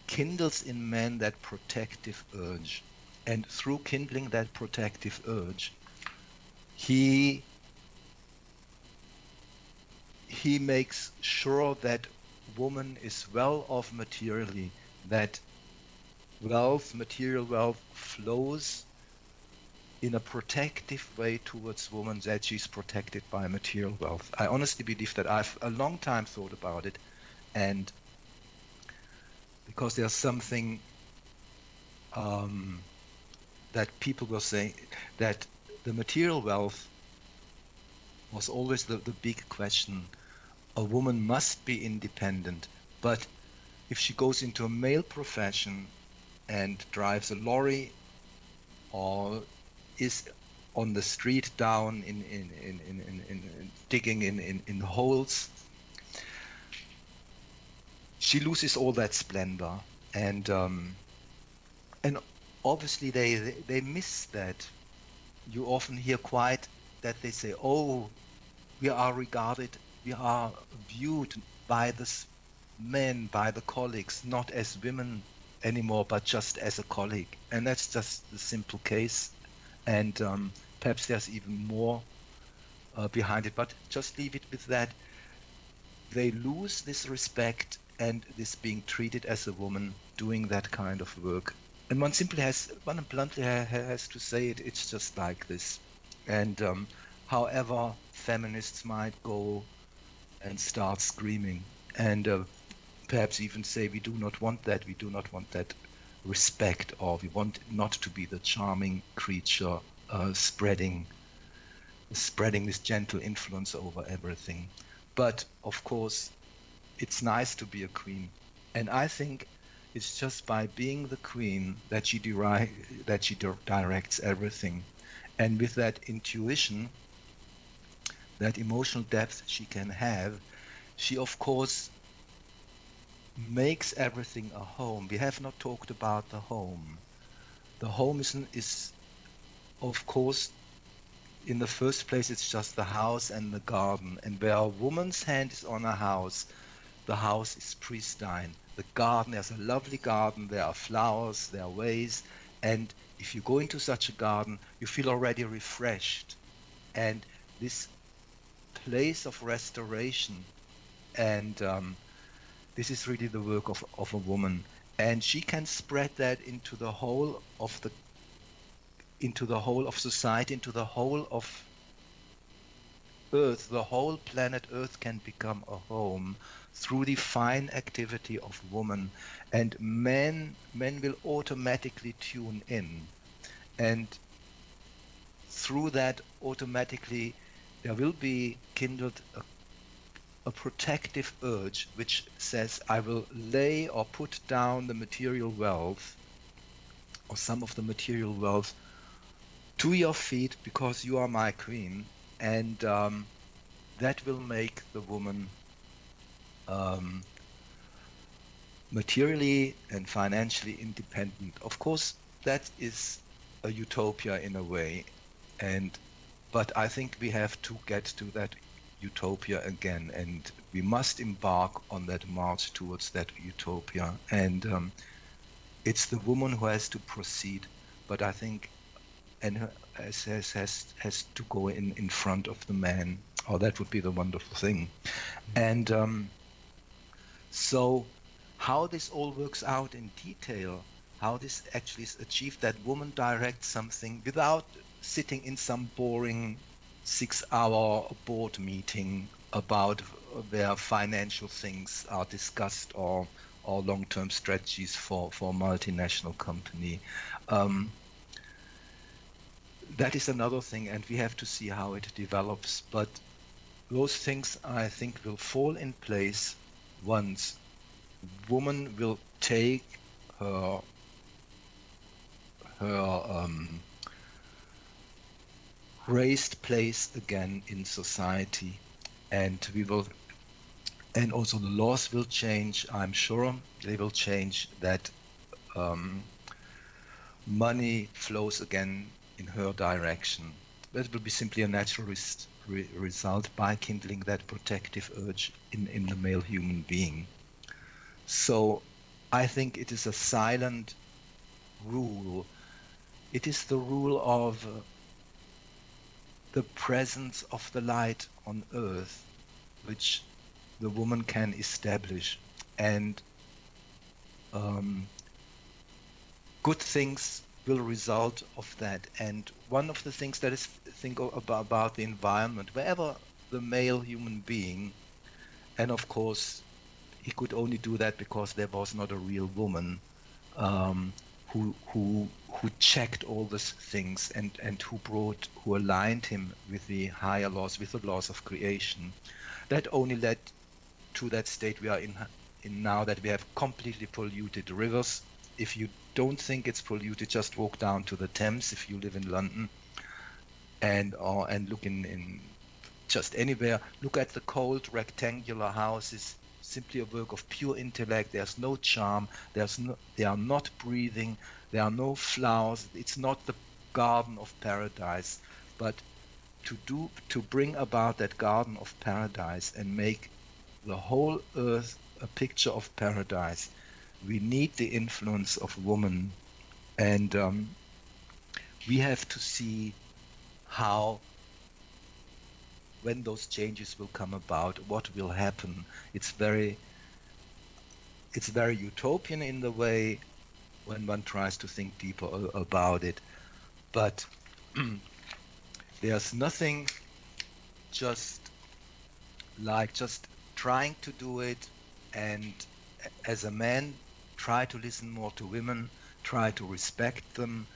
kindles in men that protective urge. And through kindling that protective urge, he makes sure that woman is well off materially, that material wealth flows in a protective way towards woman, that she's protected by material wealth. I honestly believe that. I've a long time thought about it, and because there's something that people will say, that the material wealth was always the big question. A woman must be independent, but if she goes into a male profession and drives a lorry or is on the street down in digging in holes, she loses all that splendor, and obviously they miss that. You often hear quite that they say, oh, we are viewed by the men, by the colleagues, not as women anymore, but just as a colleague. And that's just the simple case. And perhaps there's even more behind it, but just leave it with that. They lose this respect and this being treated as a woman doing that kind of work. And one bluntly has to say it, it's just like this. And however feminists might go and start screaming and perhaps even say, we do not want that, respect, or we want not to be the charming creature spreading this gentle influence over everything. But of course, it's nice to be a queen, and I think it's just by being the queen that she directs everything, and with that intuition, that emotional depth she can have, she of course makes everything a home. We have not talked about the home. The home is of course, in the first place, it's just the house and the garden. And where a woman's hand is on a house, the house is pristine. The garden, there's a lovely garden, there are flowers, there are ways. And if you go into such a garden, you feel already refreshed. And this place of restoration, and this is really the work of a woman. And she can spread that into the whole of society, into the whole of Earth. The whole planet Earth can become a home through the fine activity of woman, and men will automatically tune in, and through that automatically there will be kindled a protective urge which says, I will lay or put down the material wealth, or some of the material wealth, to your feet because you are my queen, and that will make the woman materially and financially independent. Of course, that is a utopia in a way, but I think we have to get to that utopia again, and we must embark on that march towards that utopia. And it's the woman who has to proceed, but I think, and has to go in front of the man. Oh, that would be the wonderful thing. And so how this all works out in detail, how this actually is achieved, that woman directs something without sitting in some boring 6-hour board meeting about where financial things are discussed, or long-term strategies for a multinational company. That is another thing, and we have to see how it develops. But those things, I think, will fall in place once woman will take her raised place again in society, and also the laws will change. I'm sure they will change, that money flows again in her direction. That will be simply a natural result by kindling that protective urge in the male human being. So I think it is a silent rule. It is the rule of the presence of the light on earth, which the woman can establish, and good things will result of that. And one of the things that is think about the environment, wherever the male human being, and of course he could only do that because there was not a real woman who checked all these things, and who aligned him with the higher laws, with the laws of creation. That only led to that state we are in now, that we have completely polluted rivers. If you don't think it's polluted, just walk down to the Thames if you live in London, and look in just anywhere. Look at the cold rectangular houses, simply a work of pure intellect. There's no charm. They are not breathing. There are no flowers. It's not the garden of paradise. But to bring about that garden of paradise and make the whole earth a picture of paradise, we need the influence of woman, and we have to see how, when those changes will come about, what will happen. It's very utopian in the way when one tries to think deeper about it, but there's nothing just trying to do it, and as a man try to listen more to women, try to respect them,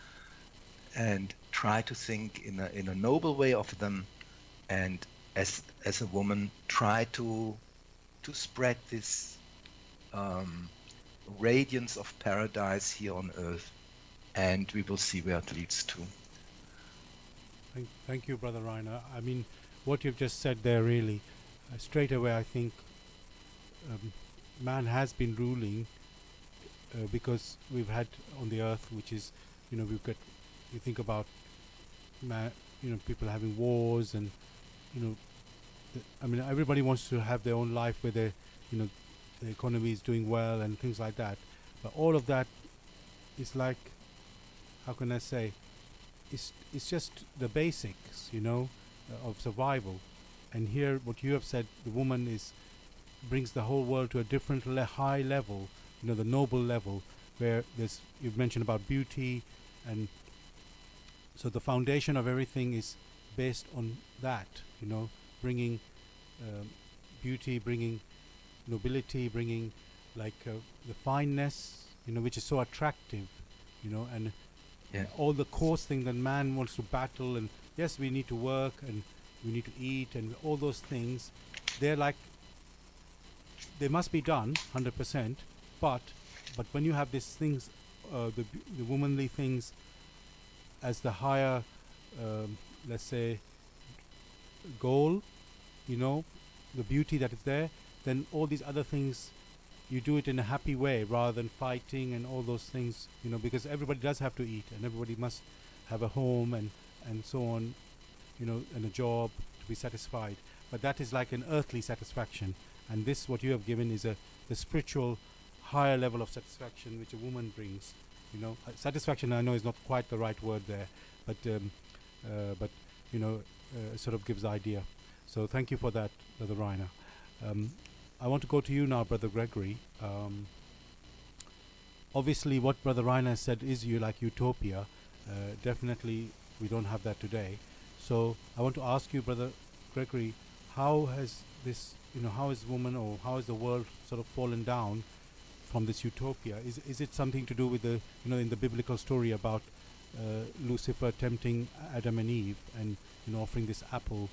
and try to think in a noble way of them, and as a woman try to spread this radiance of paradise here on earth, and we will see where it leads to. Thank you, Brother Rainer. I mean, what you've just said there really, straight away I think man has been ruling because we've had on the earth, which is, you know, we've got, you think about people having wars, and I mean, everybody wants to have their own life where they, the economy is doing well and things like that. But all of that is like, how can I say, it's just the basics, of survival. And here, what you have said, the woman brings the whole world to a different high level, the noble level, where you've mentioned about beauty, and so the foundation of everything is based on that, bringing beauty, bringing nobility, bringing the fineness, which is so attractive, and all the coarse thing that man wants to battle. And yes, we need to work and we need to eat and all those things. They must be done 100%. But when you have these things, the womanly things as the higher, let's say, goal, the beauty that is there, then all these other things, you do it in a happy way rather than fighting and all those things, because everybody does have to eat and everybody must have a home and so on, and a job to be satisfied. But that is like an earthly satisfaction, and this, what you have given, is the spiritual higher level of satisfaction which a woman brings. Satisfaction, I know, is not quite the right word there, but sort of gives idea. So thank you for that, Brother Rainer. I want to go to you now, Brother Gregory. Obviously, what Brother Rainer said is like utopia. Definitely, we don't have that today. So I want to ask you, Brother Gregory, how has this, how is woman, or how has the world sort of fallen down from this utopia? Is it something to do with the, in the biblical story about Lucifer tempting Adam and Eve and, offering this apple?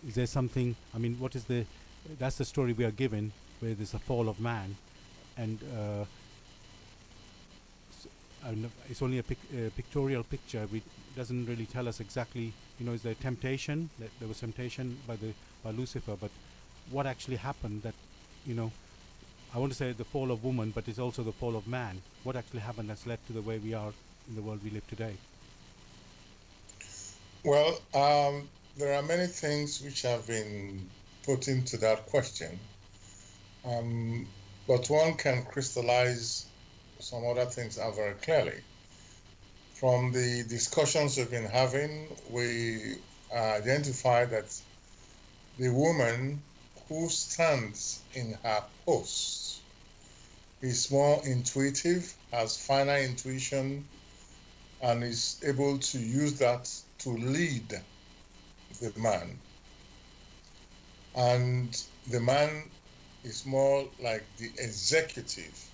Is there something, I mean, that's the story we are given, where there's a fall of man, and it's only a pictorial picture. It doesn't really tell us exactly, is there temptation? There was temptation by Lucifer, but what actually happened that, I want to say the fall of woman, but it's also the fall of man. What actually happened that's led to the way we are in the world we live today? Well, there are many things which have been put into that question, but one can crystallize some other things out very clearly. From the discussions we've been having, we identify that the woman who stands in her post is more intuitive, has finer intuition, and is able to use that to lead the man. And the man is more like the executive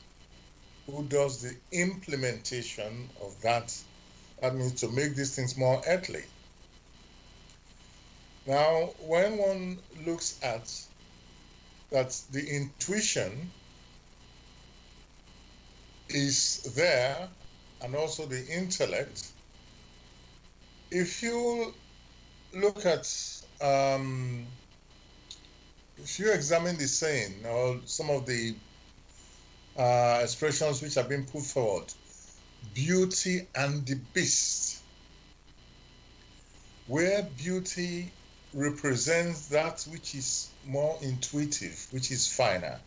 who does the implementation of that. That means to make these things more earthly. Now, when one looks at that, the intuition is there, and also the intellect. If you look at if you examine the saying or some of the expressions which have been put forward, beauty and the beast, where beauty represents that which is more intuitive, which is finer,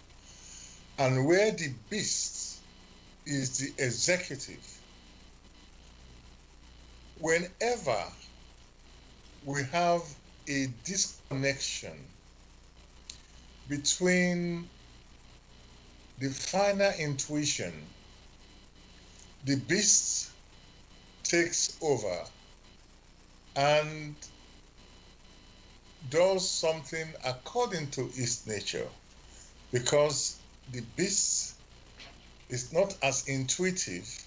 and where the beast is the executive. Whenever we have a disconnection between the finer intuition, the beast takes over and does something according to its nature, because the beast is not as intuitive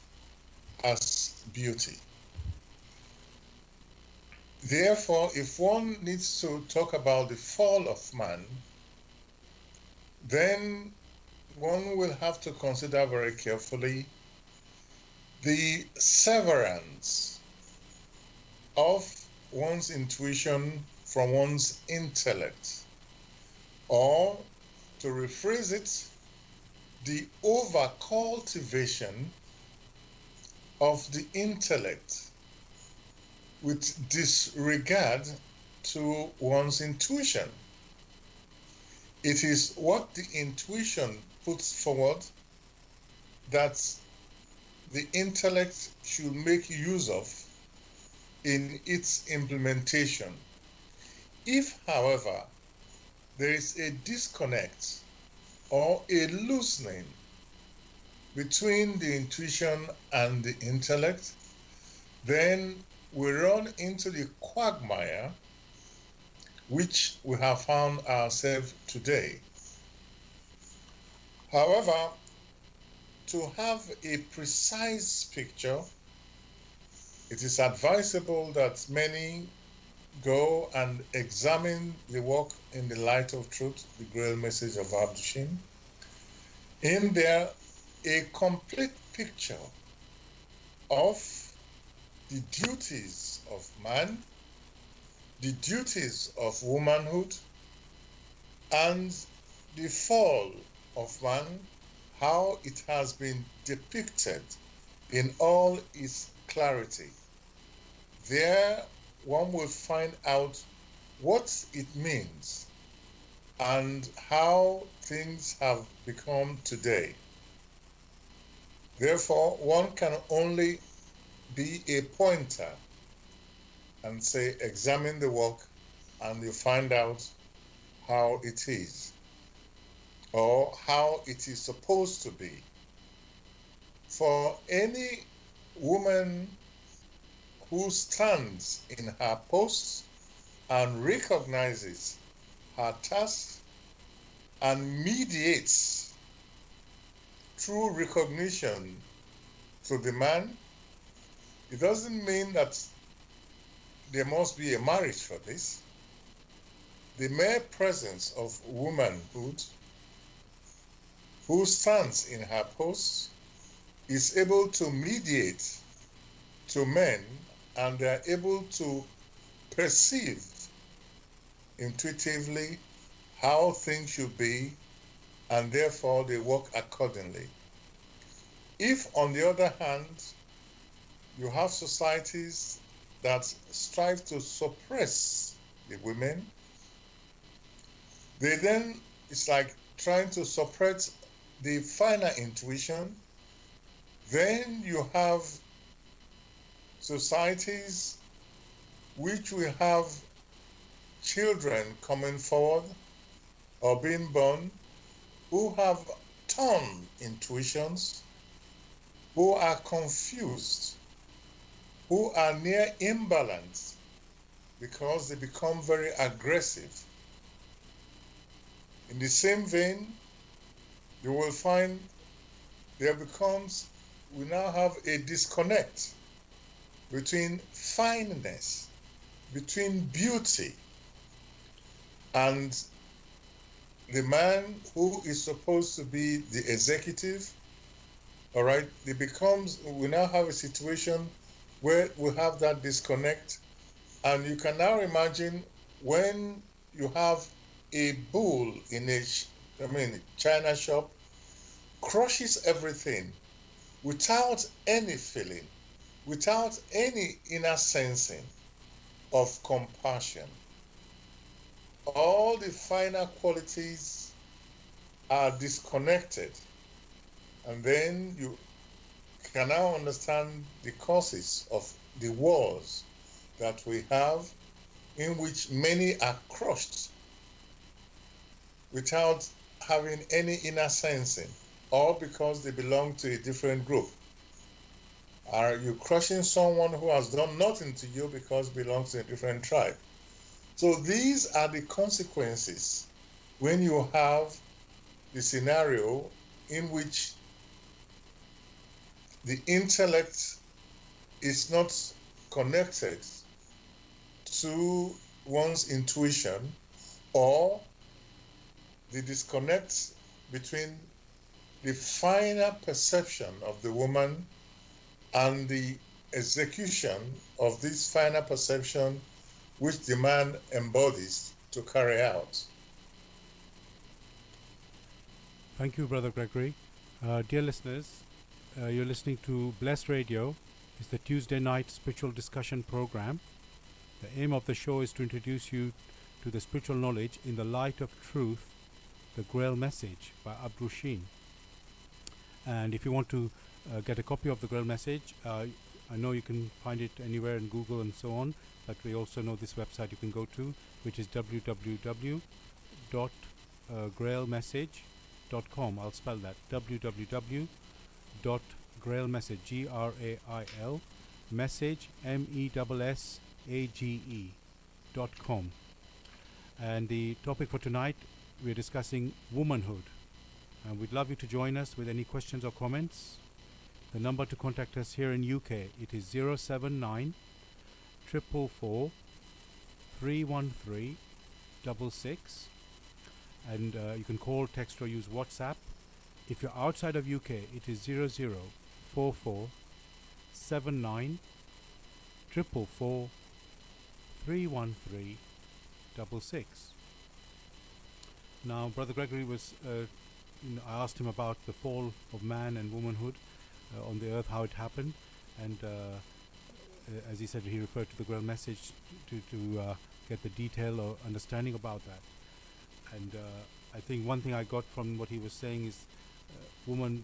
as beauty. Therefore, if one needs to talk about the fall of man, then one will have to consider very carefully the severance of one's intuition from one's intellect, or to rephrase it, the over-cultivation of the intellect with disregard to one's intuition. It is what the intuition puts forward that the intellect should make use of in its implementation. If, however, there is a disconnect or a loosening between the intuition and the intellect, then we run into the quagmire which we have found ourselves today. However, to have a precise picture, it is advisable that many go and examine the work In the Light of Truth, the Grail message of Abdushin. In there, a complete picture of the duties of man, the duties of womanhood, and the fall of man, how it has been depicted in all its clarity. There one will find out what it means and how things have become today. Therefore, one can only be a pointer and say, examine the work and you find out how it is, or how it is supposed to be. For any woman who stands in her post and recognizes her task and mediates through recognition to the man, it doesn't mean that there must be a marriage for this. The mere presence of womanhood who stands in her post is able to mediate to men, and they are able to perceive intuitively how things should be, and therefore they work accordingly. If, on the other hand, you have societies that strive to suppress the women, they then, it's like trying to suppress the finer intuition. Then you have societies which will have children coming forward or being born who have torn intuitions, who are confused, who are near imbalance because they become very aggressive. In the same vein, you will find there becomes, we now have a disconnect between fineness, between beauty, and the man who is supposed to be the executive. All right, it becomes, we now have a situation where we have that disconnect, and you can now imagine when you have a bull in a china shop, crushes everything without any feeling, without any inner sensing of compassion. All the finer qualities are disconnected, and then you can now understand the causes of the wars that we have, in which many are crushed without having any inner sensing, or because they belong to a different group. Are you crushing someone who has done nothing to you because he belongs to a different tribe? So these are the consequences when you have the scenario in which the intellect is not connected to one's intuition, or the disconnect between the finer perception of the woman and the execution of this finer perception which the man embodies to carry out. Thank you, Brother Gregory. Dear listeners, you're listening to Blessed Radio. It's the Tuesday night spiritual discussion program. The aim of the show is to introduce you to the spiritual knowledge in the light of truth, the Grail message by Abdul Sheen. And if you want to get a copy of the Grail message, I know you can find it anywhere in Google and so on, but we also know this website you can go to, which is www.grailmessage.com. I'll spell that, www.grailmessage, G-R-A-I-L, message, MESSAGE.com. And the topic for tonight, we're discussing womanhood. And we'd love you to join us with any questions or comments. The number to contact us here in UK, it is 079 444 313 66. And you can call, text or use WhatsApp. If you're outside of UK, it is 0044 79 444 313 66. Now, Brother Gregory was, I asked him about the fall of man and womanhood on the earth, how it happened, and as he said, he referred to the Grail message to get the detail or understanding about that. And I think one thing I got from what he was saying is woman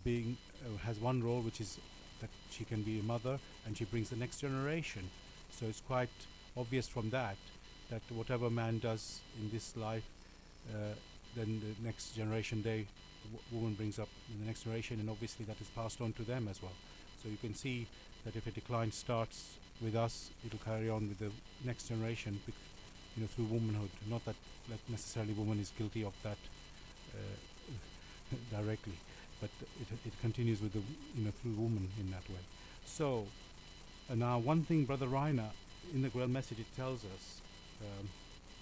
being has one role, which is that she can be a mother and she brings the next generation. So it's quite obvious from that whatever man does in this life, then the next generation, woman brings up in the next generation, and obviously that is passed on to them as well. So you can see that if a decline starts with us, it'll carry on with the next generation, through womanhood. Not that necessarily woman is guilty of that directly, but it continues with the through woman in that way. So now one thing, Brother Rainer, in the Grail message, it tells us,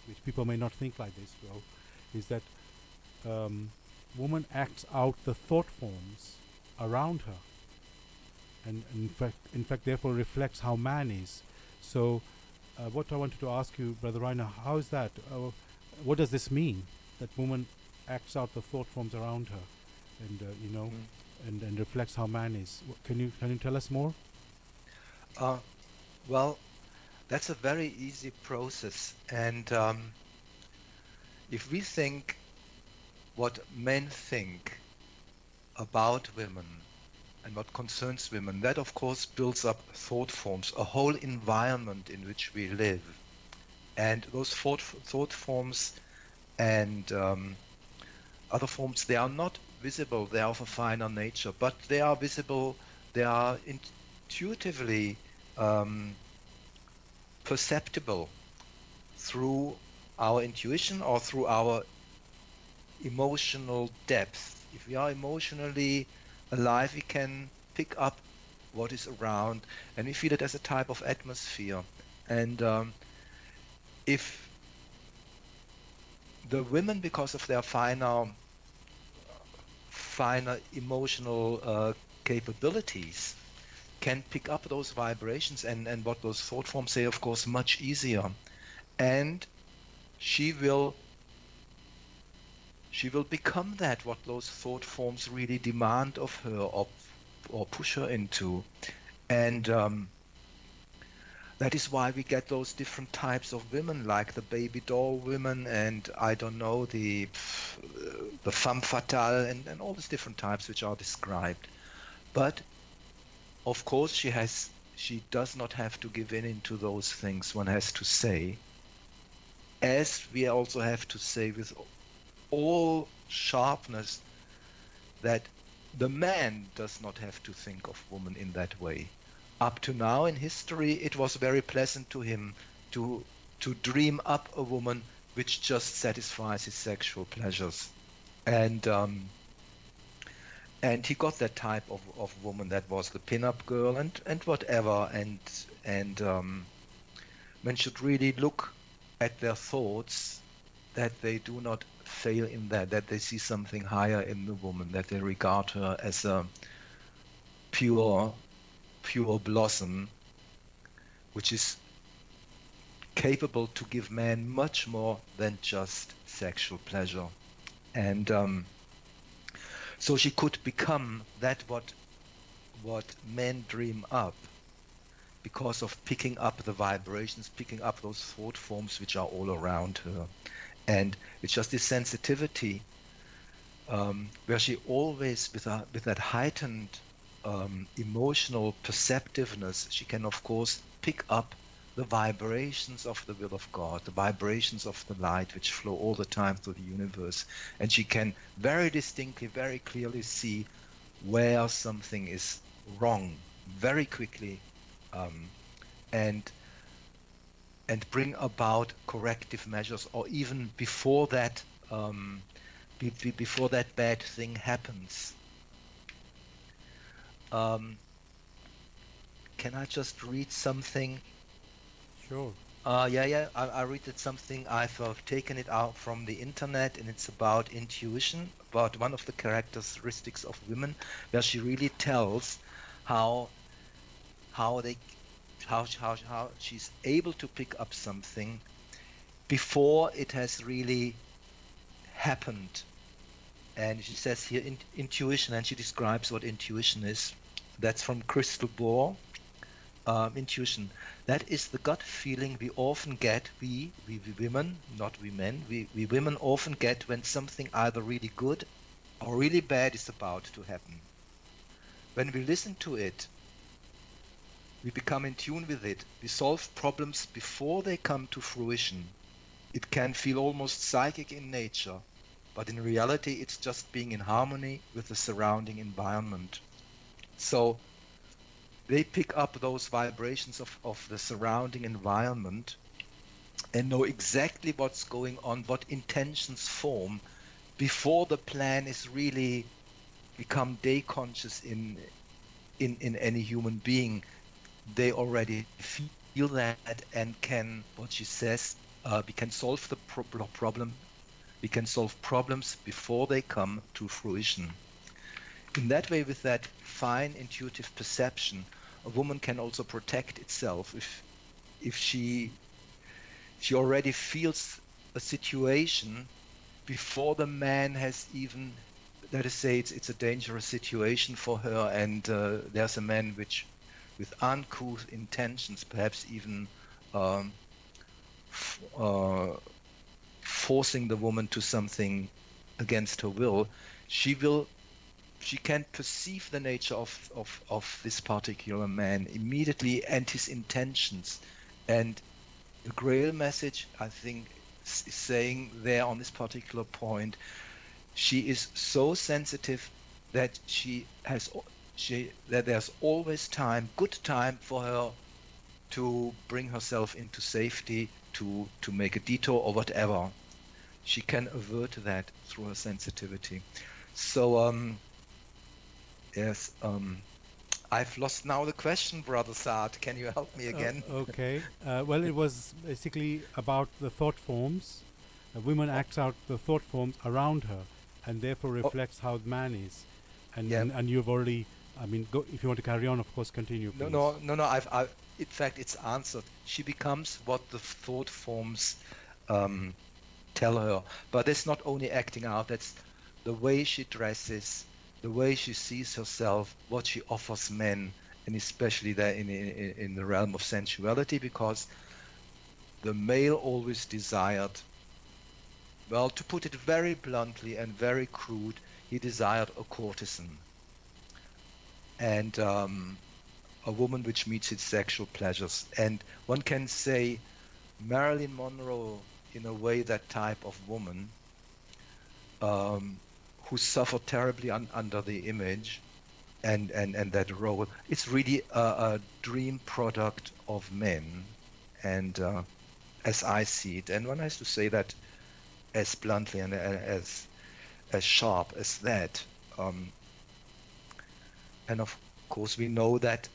which people may not think like this, though, is that woman acts out the thought forms around her, and in fact therefore reflects how man is. So what I wanted to ask you, Brother Rainer, how is that? What does this mean, that woman acts out the thought forms around her, and and reflects how man is? Can you tell us more? Well, that's a very easy process, and if we think what men think about women and what concerns women, that of course builds up thought forms, a whole environment in which we live. And those thought forms and other forms, they are not visible, they are of a finer nature, but they are visible, they are intuitively perceptible through our intuition or through our emotional depth. If we are emotionally alive, we can pick up what is around, and we feel it as a type of atmosphere. And if the women, because of their finer emotional capabilities, can pick up those vibrations and what those thought forms say, of course, much easier. And she will become that, what those thought forms really demand of her or push her into. And that is why we get those different types of women, like the baby doll women, and I don't know, the femme fatale, and all these different types which are described. But of course she does not have to give in to those things, one has to say, as we also have to say with all sharpness that the man does not have to think of woman in that way. Up to now in history, it was very pleasant to him to dream up a woman which just satisfies his sexual pleasures. And And he got that type of woman that was the pin-up girl and whatever. And one should really look at their thoughts, that they do not fail in that they see something higher in the woman, that they regard her as a pure blossom, which is capable to give man much more than just sexual pleasure. And so she could become that what men dream up, because of picking up the vibrations, picking up those thought forms which are all around her. And it's just this sensitivity, where she always, with that heightened emotional perceptiveness, she can of course pick up the vibrations of the will of God, the vibrations of the light which flow all the time through the universe. And she can very distinctly, very clearly see where something is wrong very quickly, and bring about corrective measures, or even before that, before that bad thing happens. Can I just read something? Sure. Yeah. I read it something. I've taken it out from the internet, and it's about intuition, about one of the characteristics of women, where she really tells how she's able to pick up something before it has really happened. And she says here intuition, and she describes what intuition is. That's from Crystal Ball. Intuition, that is the gut feeling we often get, we women, not we men, we women often get when something either really good or really bad is about to happen. When we listen to it, we become in tune with it. We solve problems before they come to fruition. It can feel almost psychic in nature, but in reality it's just being in harmony with the surrounding environment. So they pick up those vibrations of the surrounding environment and know exactly what's going on, what intentions form, before the plan is really become day conscious in any human being. They already feel that and can, what she says, we can solve the problem. We can solve problems before they come to fruition. In that way, with that fine intuitive perception, a woman can also protect itself if she already feels a situation before the man has even, let us say, it's a dangerous situation for her, and there's a man with uncouth intentions, perhaps even forcing the woman to something against her will. She can perceive the nature of this particular man immediately, and his intentions. And the Grail message, I think, is saying there on this particular point, she is so sensitive that that there's always time, good time for her to bring herself into safety, to make a detour or whatever. She can avert that through her sensitivity. So yes, I've lost now the question, Brother Sard. Can you help me again? Okay. Well, it was basically about the thought forms. A woman acts out the thought forms around her, and therefore reflects how the man is. And you've already, I mean, if you want to carry on, of course, continue. Please. No. I've in fact, it's answered. She becomes what the thought forms tell her. But it's not only acting out. That's the way she dresses, the way she sees herself, what she offers men, and especially there in the realm of sensuality, because the male always desired, well, to put it very bluntly and very crude, he desired a courtesan, and a woman which meets his sexual pleasures. And one can say Marilyn Monroe, in a way, that type of woman, who suffered terribly under the image and that role. It's really a dream product of men, and as I see it, and one has to say that as bluntly and as sharp as that, And of course, we know that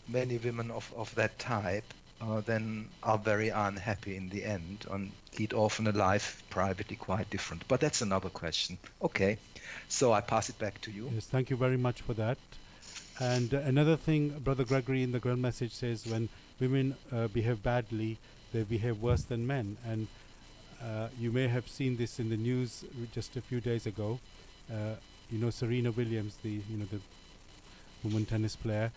many women of that type then are very unhappy in the end and lead often a life privately quite different. But that's another question. Okay, so I pass it back to you. Yes, thank you very much for that. And another thing, Brother Gregory in the Grail message says, when women behave badly, they behave worse than men. And you may have seen this in the news just a few days ago. You know, Serena Williams, the woman tennis player,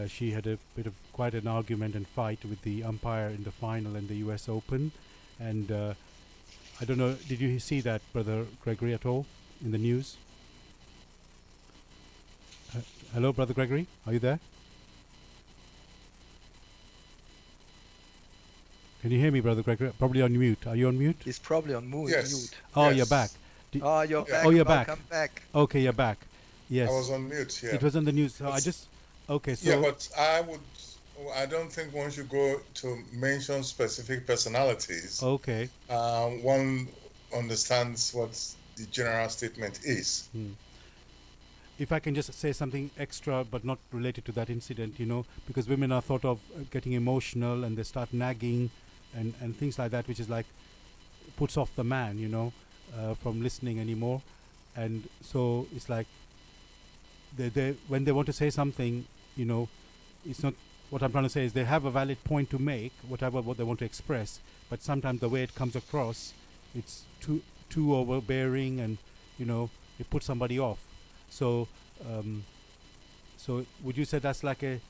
she had a bit of quite an argument and fight with the umpire in the final in the US Open. And I don't know, did you see that, Brother Gregory, at all in the news? Hello, Brother Gregory, are you there? Can you hear me, Brother Gregory? Probably on mute. Are you on mute? He's probably on mute. Yes. Oh, Yes. you're back. Oh, you're back. Oh, you're back. Welcome back. Okay, you're back. Yes. I was on mute, yeah. It was on the news. So I just... Okay, so... Yeah, but I don't think one should go to mention specific personalities. Okay. One understands what the general statement is. If I can just say something extra but not related to that incident, you know, because women are thought of getting emotional and they start nagging and things like that, which is like puts off the man, you know, from listening anymore. And so it's like they when they want to say something, you know, it's not, what I'm trying to say is they have a valid point to make, what they want to express, but sometimes the way it comes across, it's too overbearing, and you know, it puts somebody off. So so would you say that's like a,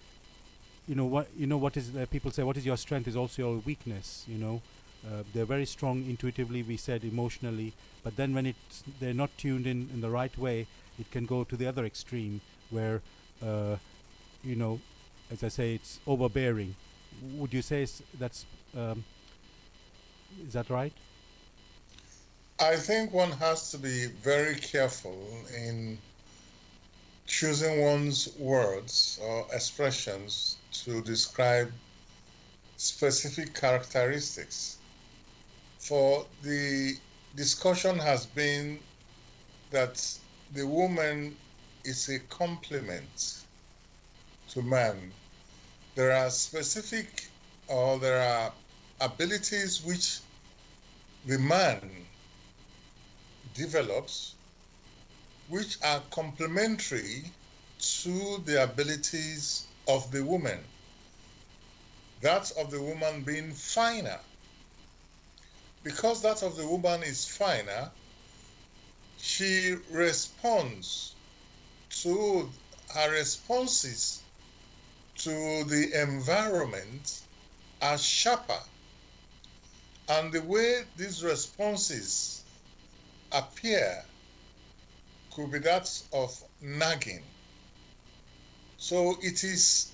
what is people say, what is your strength is also your weakness, you know? They're very strong intuitively, we said, emotionally, but then when they're not tuned in the right way, it can go to the other extreme where you know, as I say, it's overbearing. Would you say that's is that right? I think one has to be very careful in choosing one's words or expressions to describe specific characteristics. For the discussion has been that the woman is a complement to man. There are specific, or there are abilities which the man develops which are complementary to the abilities of the woman. That of the woman being finer. Because that of the woman is finer, she responds to her responses to the environment are sharper. And the way these responses appear could be that of nagging. So it is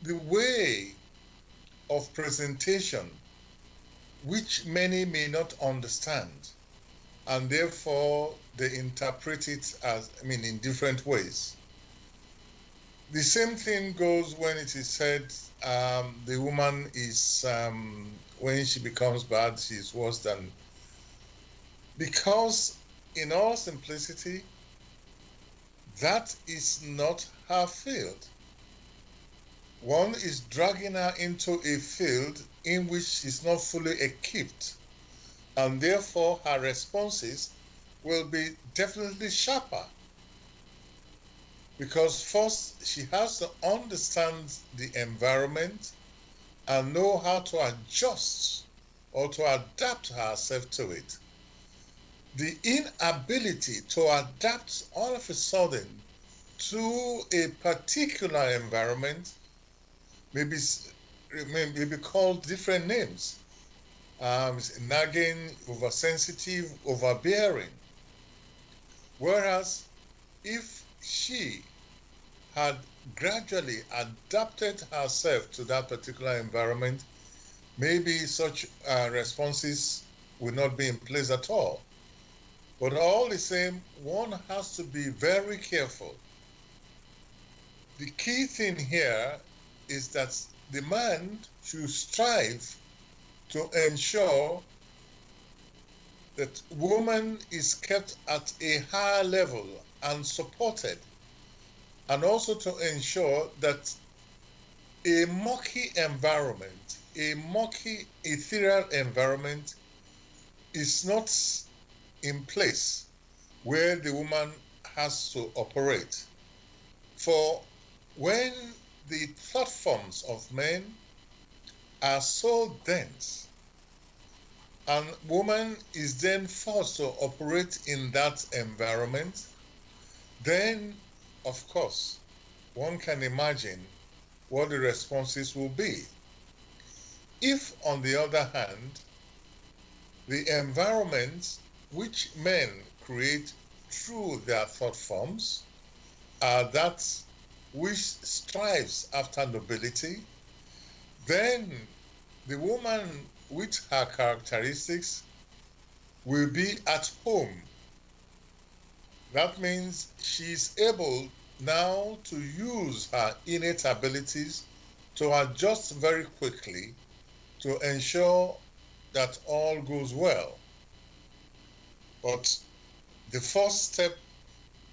the way of presentation which many may not understand, and therefore they interpret it as, in different ways. The same thing goes when it is said the woman is, when she becomes bad, she is worse than, because in all simplicity, that is not her field. One is dragging her into a field in which she's not fully equipped, and therefore her responses will be definitely sharper. Because first, she has to understand the environment and know how to adjust or to adapt herself to it. The inability to adapt all of a sudden to a particular environment may be called different names. Nagging, oversensitive, overbearing. Whereas if she had gradually adapted herself to that particular environment, maybe such responses would not be in place at all. But all the same, one has to be very careful. The key thing here is that the man should strive to ensure that woman is kept at a higher level and supported, and also to ensure that a murky environment, a murky ethereal environment is not in place where the woman has to operate. For when the thought forms of men are so dense, and woman is then forced to operate in that environment, then of course one can imagine what the responses will be. If, on the other hand, the environment which men create through their thought forms are that which strives after nobility, then the woman with her characteristics will be at home. That means she's able now to use her innate abilities to adjust very quickly to ensure that all goes well. But the first step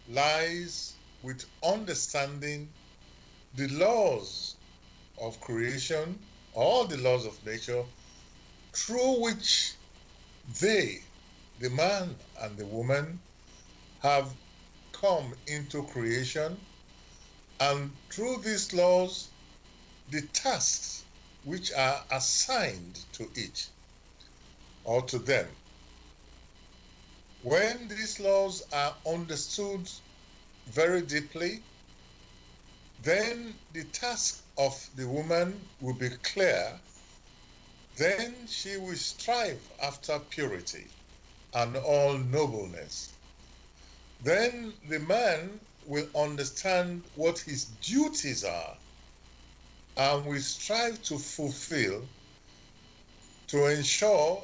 lies with understanding the laws of creation, all the laws of nature, through which they, the man and the woman, have come into creation, and through these laws, the tasks which are assigned to each or to them. When these laws are understood very deeply, then the task of the woman will be clear. Then she will strive after purity and all nobleness. Then the man will understand what his duties are and will strive to fulfill, to ensure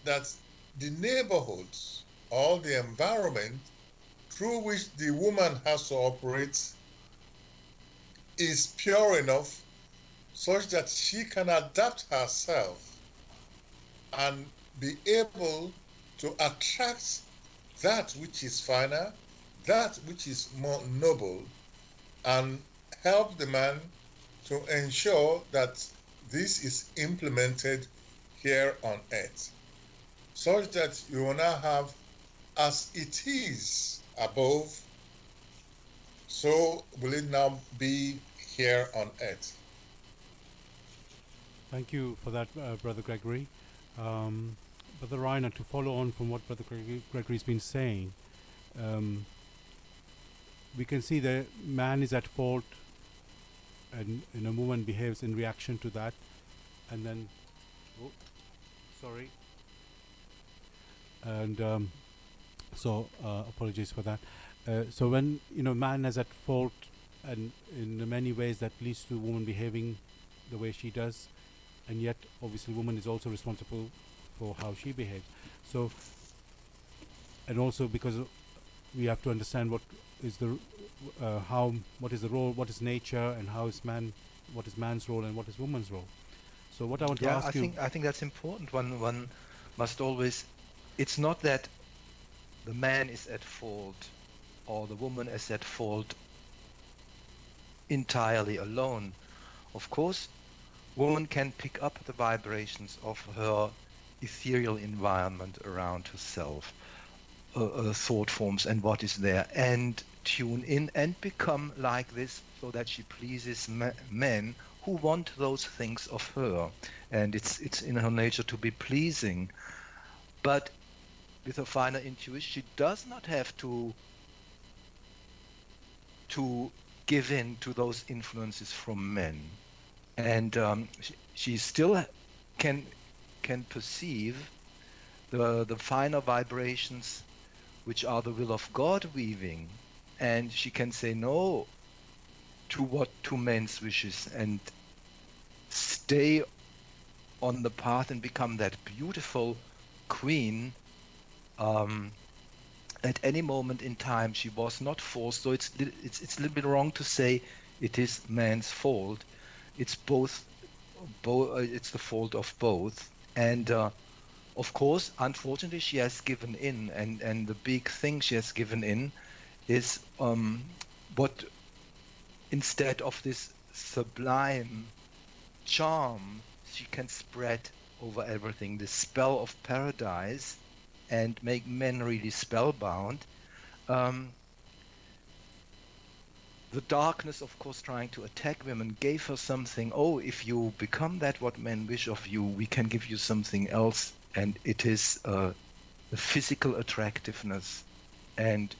that the neighborhoods or the environment through which the woman has to operate is pure enough such that she can adapt herself and be able to attract that which is finer, that which is more noble, and help the man to ensure that this is implemented here on earth, such that you will now have as it is above, so will it now be here on earth. Thank you for that, Brother Gregory. Brother Reiner, to follow on from what Brother Gregory's been saying, we can see the man is at fault and a woman behaves in reaction to that, and then apologies for that. So when man is at fault, and in many ways that leads to woman behaving the way she does, and yet obviously woman is also responsible for how she behaves. So, and also because we have to understand what is the what is the role, what is nature, and how is what is man's role and what is woman's role. So what I want to ask you, I think that's important. One must always, it's not that the man is at fault or the woman is at fault entirely alone. Of course, woman can pick up the vibrations of her ethereal environment around herself, thought forms and what is there, and tune in and become like this so that she pleases men who want those things of her, and it's in her nature to be pleasing. But with a finer intuition, she does not have to give in to those influences from men, and she still can perceive the finer vibrations which are the will of God weaving, and she can say no to men's wishes and stay on the path and become that beautiful queen. At any moment in time she was not forced, so it's a little bit wrong to say it is man's fault. It's both it's the fault of both, and of course unfortunately she has given in, and the big thing she has given in is what instead of this sublime charm she can spread over everything, the spell of paradise, and make men really spellbound. The darkness, of course, trying to attack women, gave her something. Oh, if you become that what men wish of you, we can give you something else, and it is the physical attractiveness. And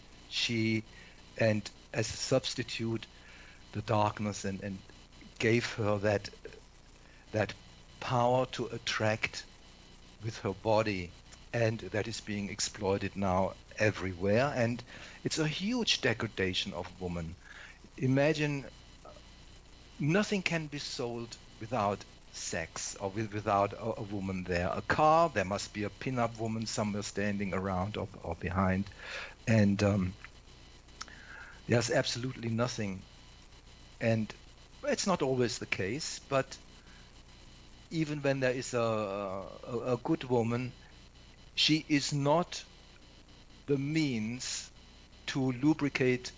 and as a substitute, the darkness, and gave her that power to attract with her body, and that is being exploited now everywhere. And it's a huge degradation of woman. Imagine nothing can be sold without sex or without a woman there. A car, there must be a pin-up woman somewhere standing around or behind. And there's absolutely nothing. And it's not always the case, but even when there is a good woman, she is not the means to lubricate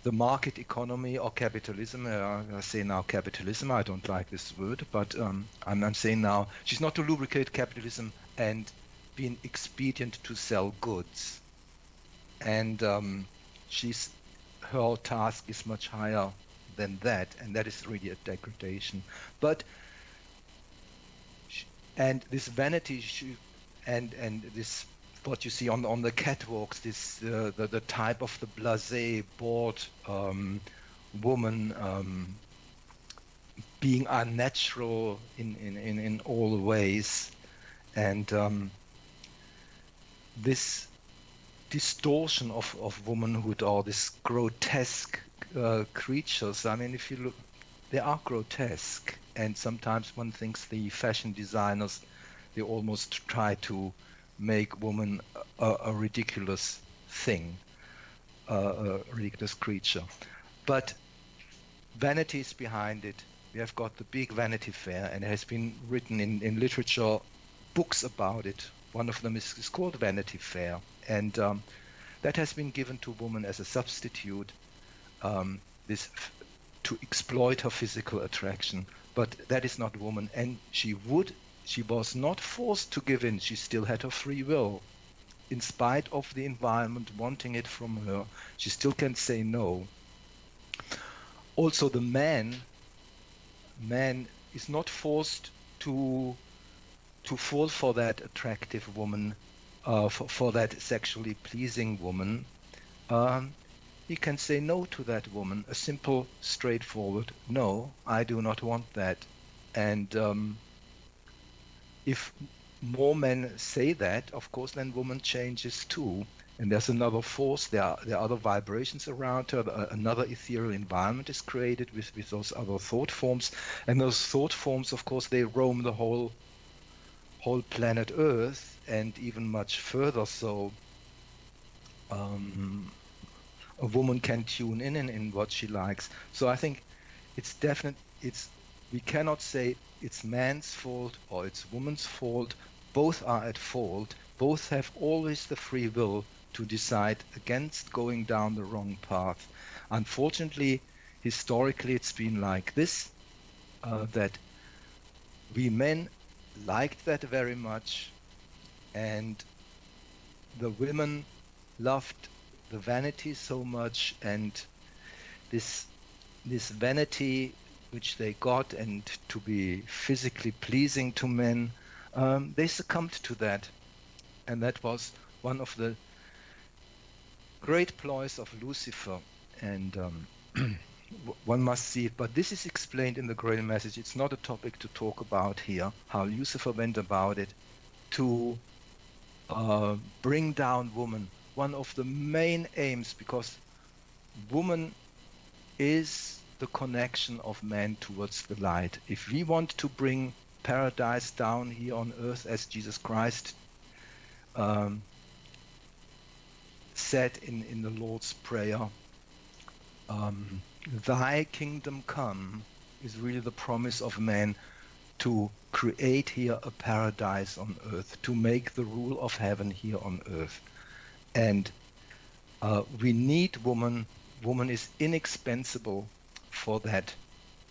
the market economy or capitalism. I say now capitalism, I don't like this word, but I'm saying now she's not to lubricate capitalism and be an expedient to sell goods. And her task is much higher than that, and that is really a degradation. But and this vanity and this, what you see on the catwalks, this the type of the blasé, bored woman, being unnatural in all ways, and this distortion of womanhood, or this grotesque creatures. I mean, if you look, they are grotesque, and sometimes one thinks the fashion designers, they almost try to make woman a ridiculous thing, a ridiculous creature. But vanity is behind it. We have got the big Vanity Fair, and it has been written in literature, books about it. One of them is called Vanity Fair, and that has been given to woman as a substitute, to exploit her physical attraction. But that is not woman, and she was not forced to give in. She still had her free will. In spite of the environment wanting it from her, she still can say no. Also, the man is not forced to fall for that attractive woman, for that sexually pleasing woman. He can say no to that woman, a simple, straightforward no, I do not want that. And if more men say that, of course, then woman changes too. And there's another force, there are other vibrations around her, another ethereal environment is created with those other thought forms. And those thought forms, of course, they roam the whole planet Earth, and even much further. So a woman can tune in what she likes. So I think it's definite. We cannot say it's man's fault or it's woman's fault. Both are at fault. Both have always the free will to decide against going down the wrong path. Unfortunately, historically, it's been like this, that we men liked that very much, and the women loved the vanity so much, and this vanity which they got, and to be physically pleasing to men, they succumbed to that. And that was one of the great ploys of Lucifer, and one must see it. But this is explained in the Grail message. It's not a topic to talk about here, how Lucifer went about it to bring down woman. One of the main aims, because woman is the connection of man towards the light. If we want to bring paradise down here on earth, as Jesus Christ said in the Lord's Prayer, thy kingdom come, is really the promise of man to create here a paradise on earth, to make the rule of heaven here on earth. And we need woman woman is inexpensible for that.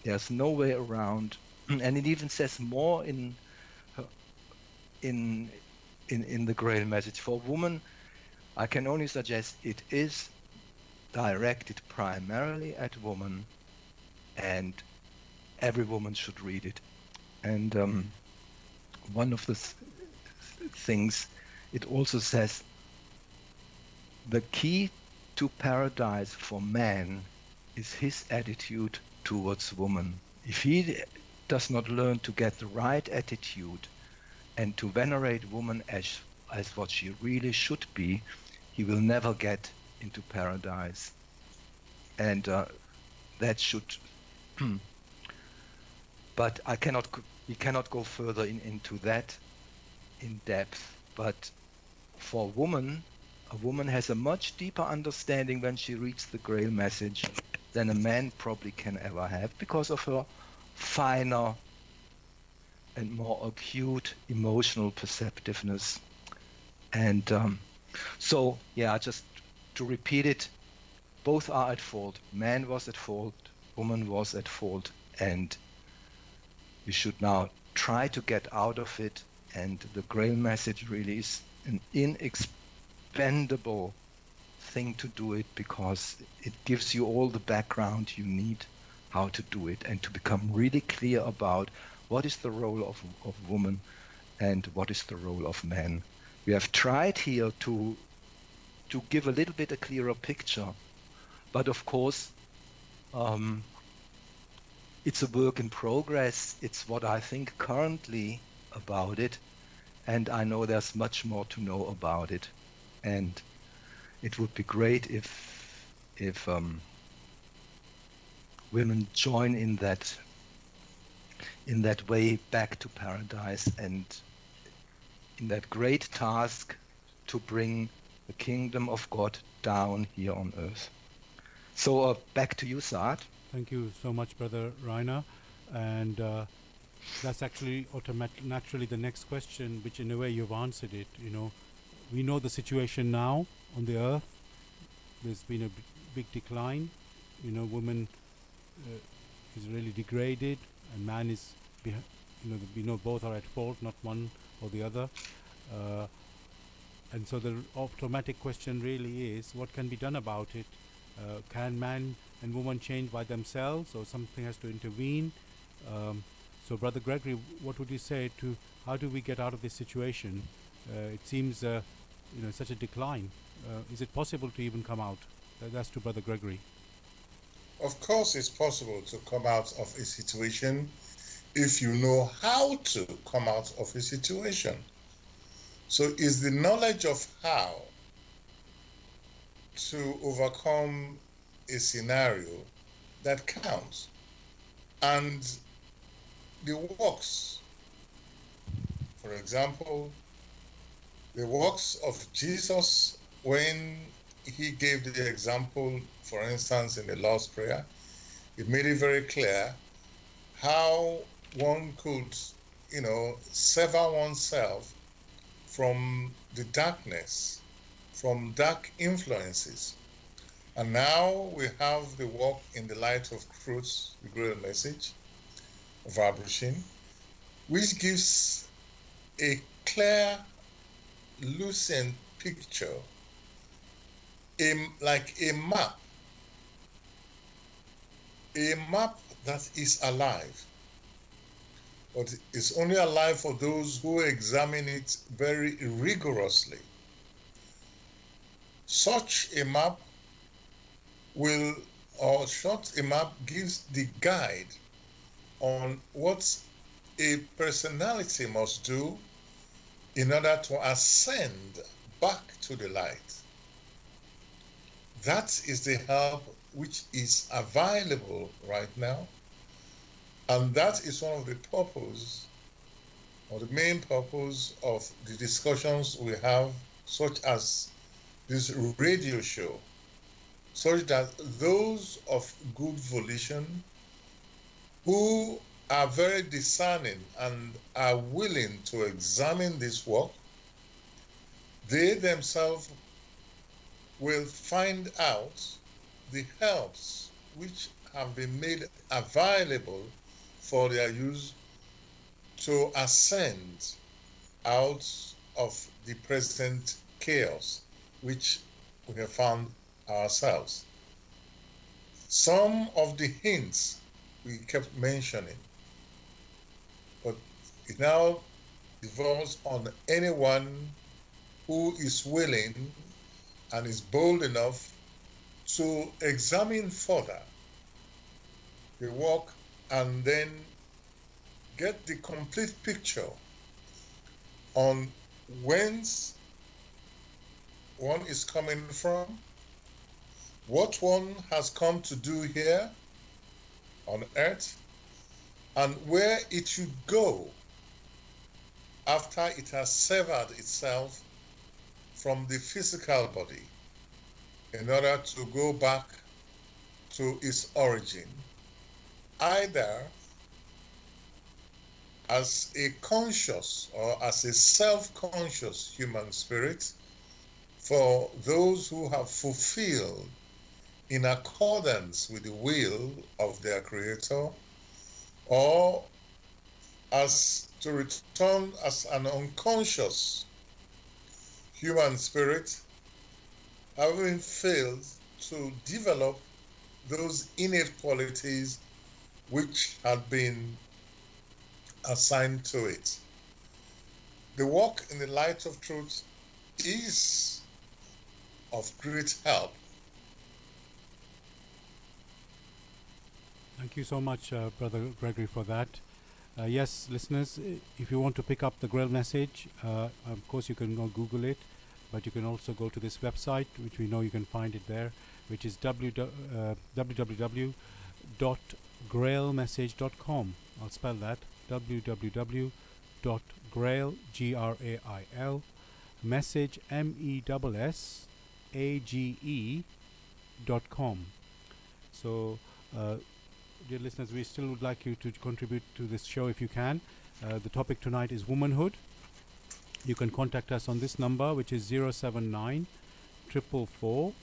There's no way around. And it even says more in the Grail message. For woman, I can only suggest it is directed primarily at woman, and every woman should read it. And one of the things, it also says the key to paradise for man is his attitude towards woman. If he does not learn to get the right attitude and to venerate woman as what she really should be, he will never get into paradise. And that should but we cannot go further into that in depth. But for a woman has a much deeper understanding when she reads the Grail message than a man probably can ever have, because of her finer and more acute emotional perceptiveness. And so, yeah, just to repeat it, both are at fault. Man was at fault, woman was at fault, and we should now try to get out of it. And the Grail message really is an inexpendable thing to do it, because it gives you all the background you need how to do it, and to become really clear about what is the role of woman and what is the role of man. We have tried here to give a little bit a clearer picture, but of course it's a work in progress. It's what I think currently about it, and I know there's much more to know about it, and it would be great if women join in that way back to paradise, and in that great task to bring the kingdom of God down here on earth. So back to you, Sard. Thank you so much, Brother Rainer. And that's actually naturally the next question, which in a way you've answered it. You know, we know the situation now on the earth. There's been a big decline. You know, woman is really degraded, and man is, we know both are at fault, not one or the other. And so the automatic question really is, what can be done about it? Can man and woman change by themselves, or something has to intervene? So Brother Gregory, what would you say to how do we get out of this situation? It seems such a decline. Is it possible to even come out? That's to Brother Gregory. Of course it's possible to come out of a situation if you know how to come out of a situation. So it's the knowledge of how to overcome a scenario that counts. And the works, for example, the works of Jesus, when he gave the example, for instance, in the Lord's Prayer, it made it very clear how one could, sever oneself from the darkness, from dark influences. And now we have the work in the light of truth, the Grail message of Abrishin, which gives a clear, lucid picture, like a map that is alive. But it's only alive for those who examine it very rigorously. Such a map gives the guide on what a personality must do in order to ascend back to the light. That is the help which is available right now. And that is one of the purpose, or the main purpose of the discussions we have, such as this radio show, such that those of good volition who are very discerning and are willing to examine this work, they themselves will find out the helps which have been made available for their use to ascend out of the present chaos which we have found ourselves. Some of the hints we kept mentioning, but it now devolves on anyone who is willing and is bold enough to examine further the work and then get the complete picture on whence one is coming from, what one has come to do here on earth, and where it should go after it has severed itself from the physical body in order to go back to its origin, either as a conscious or as a self-conscious human spirit for those who have fulfilled in accordance with the will of their creator, or as to return as an unconscious human spirit, having failed to develop those innate qualities which had been assigned to it. The walk in the light of truth is of great help. Thank you so much, Brother Gregory, for that. Yes, listeners, if you want to pick up the Grail message, of course you can go Google it, but you can also go to this website, which we know you can find it there, which is www.grailmessage.com. I'll spell that, www.grail, G-R-A-I-L, message, MESSAGE.com. So, dear listeners, we still would like you to contribute to this show if you can. The topic tonight is womanhood. You can contact us on this number, which is 079 444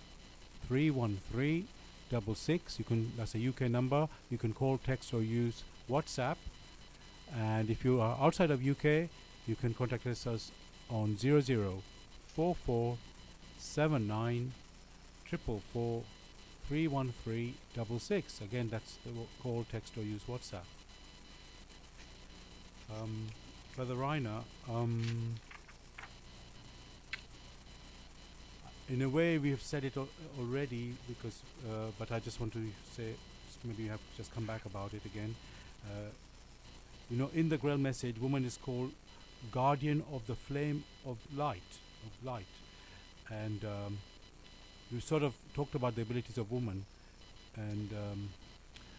313 66. That's a UK number. You can call, text, or use WhatsApp. And if you are outside of UK, you can contact us on 0044 79 444 31366. Again, that's the call, text, or use WhatsApp. Brother Rainer, in a way we have said it already, because but I just want to say, maybe you have just come back about it again. You know, in the Grail message, woman is called guardian of the flame of light, and you sort of talked about the abilities of woman, and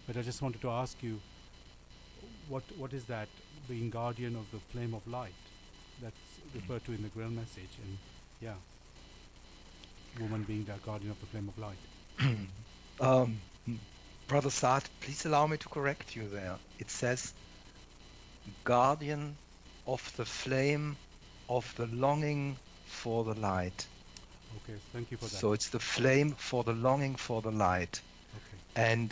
but I just wanted to ask you, what is that, being guardian of the flame of light, that's referred to in the Grail message? And yeah, woman being the guardian of the flame of light. Brother Sard, please allow me to correct you there. It says guardian of the flame of the longing for the light. Okay, thank you for that. So it's the flame for the longing for the light. Okay. And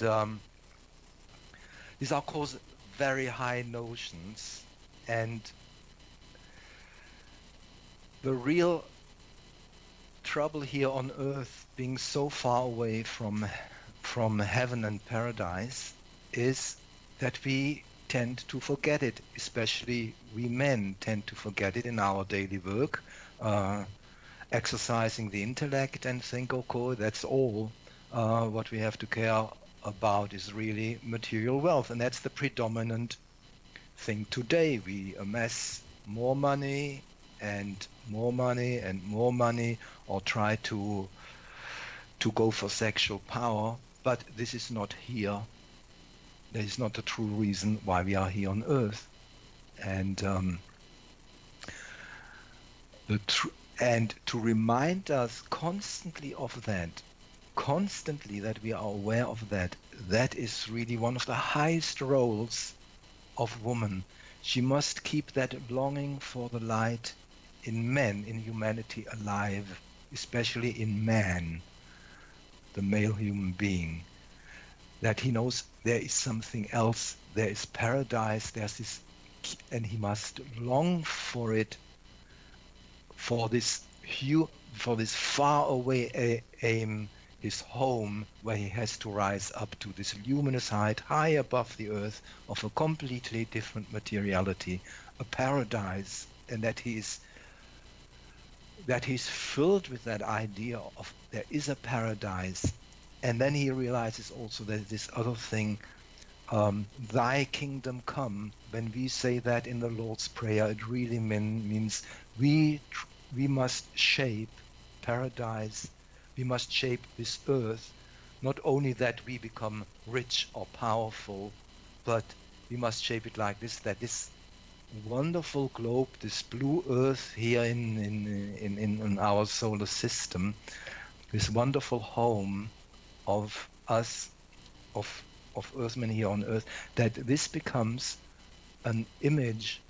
these are, of course, very high notions. And the real trouble here on earth, being so far away from heaven and paradise, is that we tend to forget it. Especially we men tend to forget it in our daily work. Exercising the intellect and think, okay, that's all. What we have to care about is really material wealth, and that's the predominant thing today. We amass more money and more money and more money, or try to go for sexual power, but this is not here. That is not the true reason why we are here on earth. And and to remind us constantly of that, constantly that we are aware of that, that is really one of the highest roles of woman. She must keep that longing for the light in men, in humanity, alive, especially in man. the male human being, that he knows there is something else, there is paradise, there's this, and he must long for it, for this far away aim, his home, where he has to rise up to this luminous height, high above the earth, of a completely different materiality, a paradise, and that he's filled with that idea of there is a paradise. And then he realizes also that this other thing, thy kingdom come. When we say that in the Lord's Prayer, it really means we must shape paradise, we must shape this earth, not only that we become rich or powerful, but we must shape it like this, that this wonderful globe, this blue earth here in our solar system, this wonderful home of us, of earthmen here on earth, that this becomes an image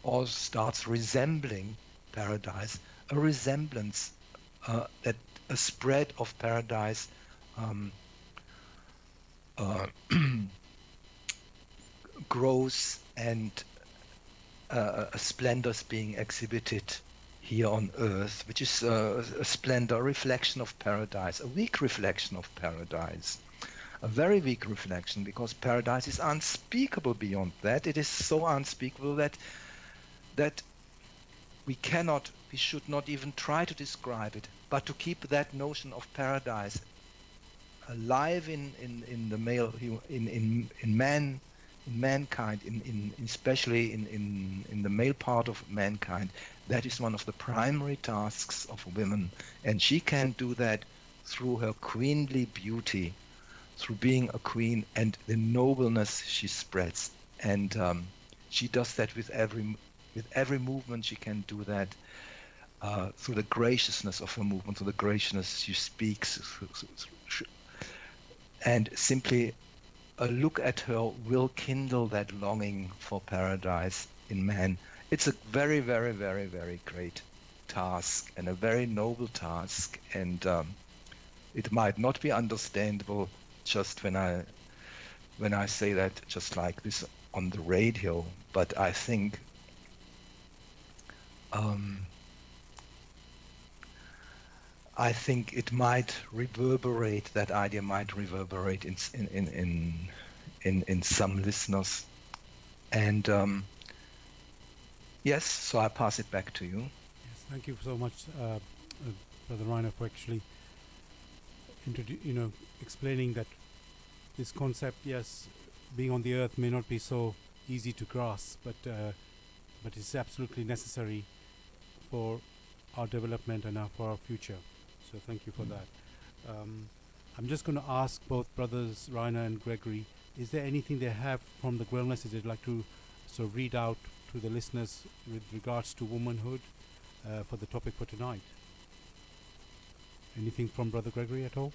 or starts resembling paradise, a resemblance, that a spread of paradise grows, and a splendor is being exhibited here on earth, which is a splendor, a reflection of paradise, a weak reflection of paradise, a very weak reflection, because paradise is unspeakable beyond that. It is so unspeakable that we should not even try to describe it, but to keep that notion of paradise alive in the male, in mankind, especially in the male part of mankind. That is one of the primary tasks of women, and she can do that through her queenly beauty, through being a queen, and the nobleness she spreads. And she does that with every movement. She can do that through the graciousness of her movement, through the graciousness she speaks, and simply a look at her will kindle that longing for paradise in man. It's a very, very, very, very great task, and a very noble task, and it might not be understandable just when I say that just like this on the radio, but I think it might reverberate, that idea might reverberate in some listeners. And yes, so I pass it back to you. Yes, thank you so much, Brother Rainer, for actually explaining that this concept, yes, being on the earth may not be so easy to grasp, but it's absolutely necessary for our development and for our future. So thank you for that. I'm just going to ask both brothers Rainer and Gregory, is there anything they have from the Grail message they'd like to sort of read out to the listeners with regards to womanhood for the topic for tonight? Anything from Brother Gregory at all?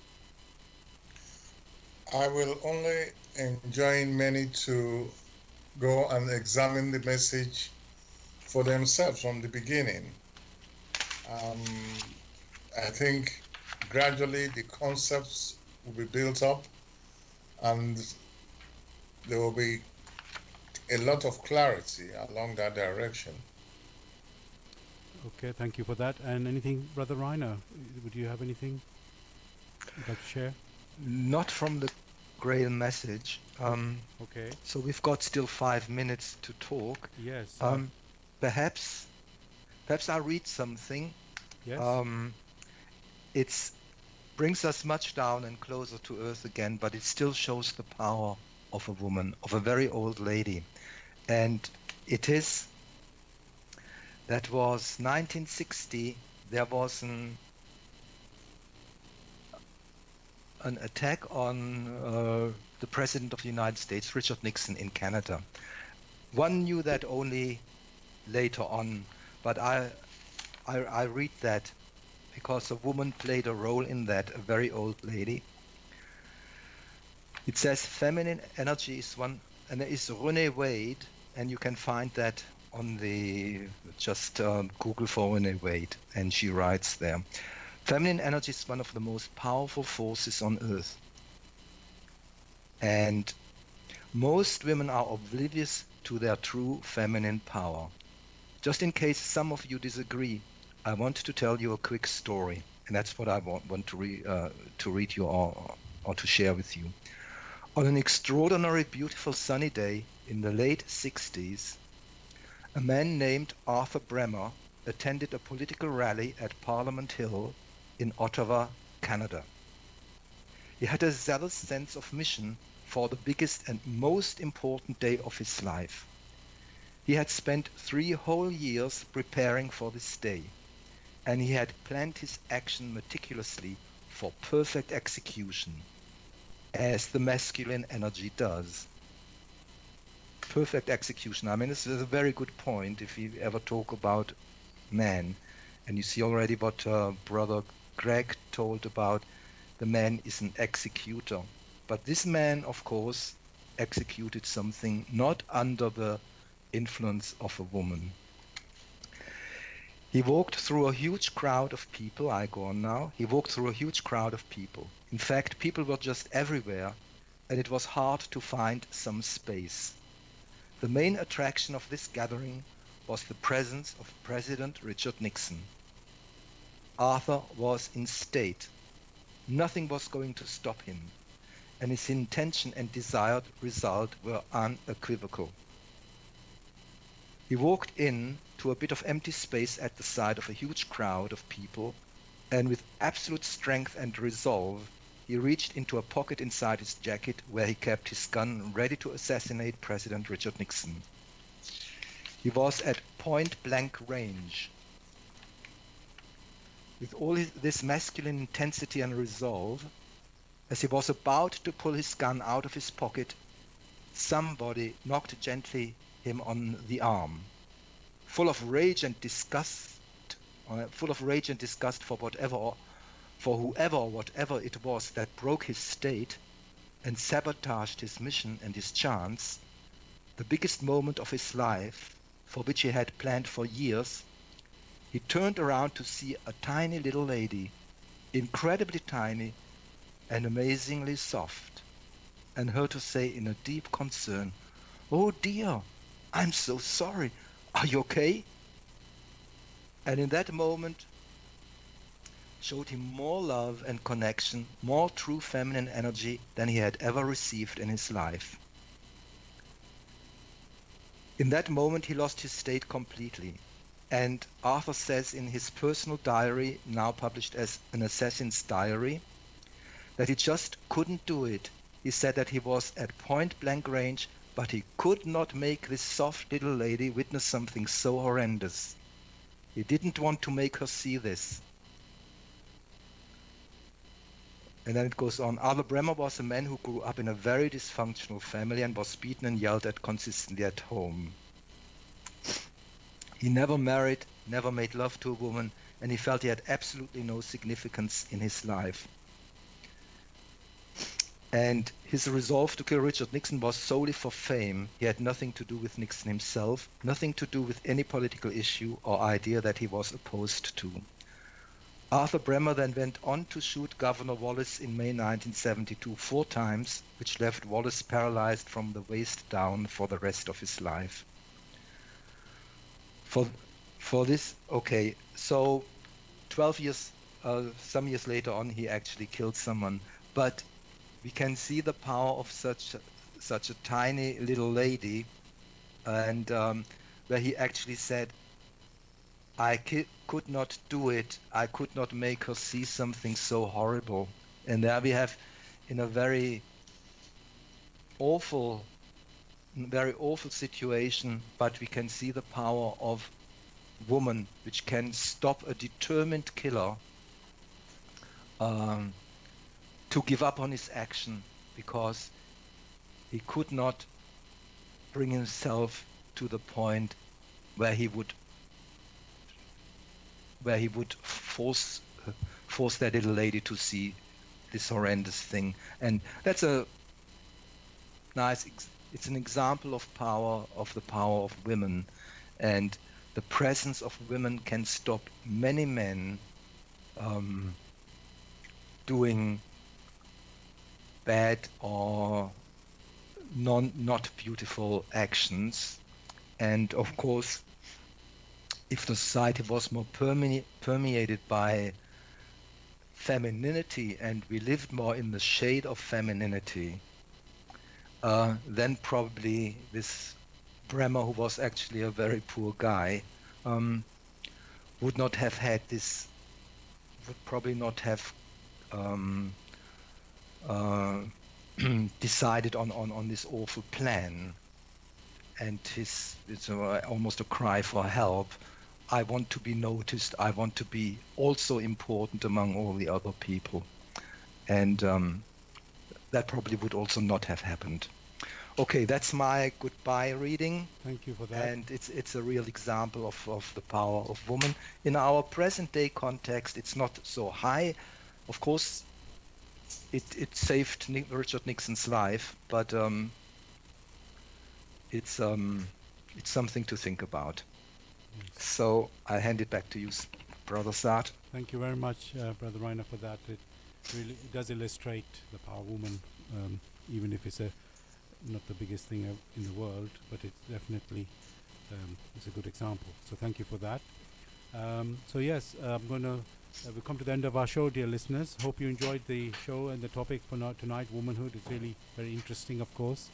I will only enjoin many to go and examine the message for themselves from the beginning. I think gradually the concepts will be built up, and there will be a lot of clarity along that direction. Okay, thank you for that. And anything, Brother Rainer, would you have anything you'd like to share? Not from the Grail message. Okay. So we've got still 5 minutes to talk. Yes. Perhaps I'll read something. Yes. It brings us much down and closer to earth again, but it still shows the power of a woman, of a very old lady. And that was 1960. There was an attack on the President of the United States, Richard Nixon, in Canada. One knew that only later on, but I read that because a woman played a role in that, a very old lady. It says feminine energy is one, and there is Renee Wade, and you can find that on the, just Google for Renee Wade, and she writes there. Feminine energy is one of the most powerful forces on earth. And most women are oblivious to their true feminine power. Just in case some of you disagree, I want to tell you a quick story. And that's what I want to read you or to share with you. On an extraordinary, beautiful sunny day in the late 60s, a man named Arthur Bremer attended a political rally at Parliament Hill in Ottawa, Canada. He had a zealous sense of mission for the biggest and most important day of his life. He had spent 3 whole years preparing for this day, and he had planned his action meticulously for perfect execution, as the masculine energy does. Perfect execution. I mean, this is a very good point if you ever talk about man. And you see already what Brother Greg told about the man is an executor. But this man, of course, executed something not under the influence of a woman. He walked through a huge crowd of people. I go on now. He walked through a huge crowd of people. In fact, people were just everywhere, and it was hard to find some space. The main attraction of this gathering was the presence of President Richard Nixon. Arthur was in state. Nothing was going to stop him, and his intention and desired result were unequivocal. He walked in to a bit of empty space at the side of a huge crowd of people, and with absolute strength and resolve, he reached into a pocket inside his jacket where he kept his gun ready to assassinate President Richard Nixon. He was at point-blank range. With all this masculine intensity and resolve, as he was about to pull his gun out of his pocket, somebody knocked gently him on the arm. Full of rage and disgust for whoever or whatever it was that broke his state and sabotaged his mission and his chance, the biggest moment of his life, for which he had planned for years, he turned around to see a tiny little lady, incredibly tiny and amazingly soft, and heard her say in a deep concern, "Oh dear, I'm so sorry. Are you okay?" And in that moment, showed him more love and connection, more true feminine energy than he had ever received in his life. In that moment, he lost his state completely. And Arthur says in his personal diary, now published as An Assassin's Diary, that he just couldn't do it. He said that he was at point-blank range, but he could not make this soft little lady witness something so horrendous. He didn't want to make her see this. And then it goes on. Arthur Bremer was a man who grew up in a very dysfunctional family and was beaten and yelled at consistently at home. He never married, never made love to a woman, and he felt he had absolutely no significance in his life. And his resolve to kill Richard Nixon was solely for fame. He had nothing to do with Nixon himself, nothing to do with any political issue or idea that he was opposed to. Arthur Bremer then went on to shoot Governor Wallace in May 1972 4 times, which left Wallace paralyzed from the waist down for the rest of his life. For this, okay, so 12 years, some years later on, he actually killed someone. But we can see the power of such a tiny little lady, and where he actually said, I could not do it. I could not make her see something so horrible. And there we have, in a very awful situation, but we can see the power of woman, which can stop a determined killer to give up on his action because he could not bring himself to the point where he would force that little lady to see this horrendous thing. And that's a nice, it's an example of the power of women, and the presence of women can stop many men doing bad or not beautiful actions. And of course, if the society was more permeated by femininity and we lived more in the shade of femininity, then probably this Bremer, who was actually a very poor guy, would not have had this, would probably not have decided on this awful plan. And it's almost a cry for help. I want to be noticed. I want to be also important among all the other people. And that probably would also not have happened. Okay, that's my goodbye reading. Thank you for that. And it's a real example of the power of woman. In our present day context, it's not so high. Of course, it saved Richard Nixon's life, but it's something to think about. Yes. So I hand it back to you, Brother Sard. Thank you very much, Brother Rainer, for that. It really does illustrate the power of woman, even if it's not the biggest thing in the world, but it definitely is a good example. So thank you for that. So yes, we've come to the end of our show, dear listeners. Hope you enjoyed the show and the topic for tonight, womanhood. It's really very interesting, of course.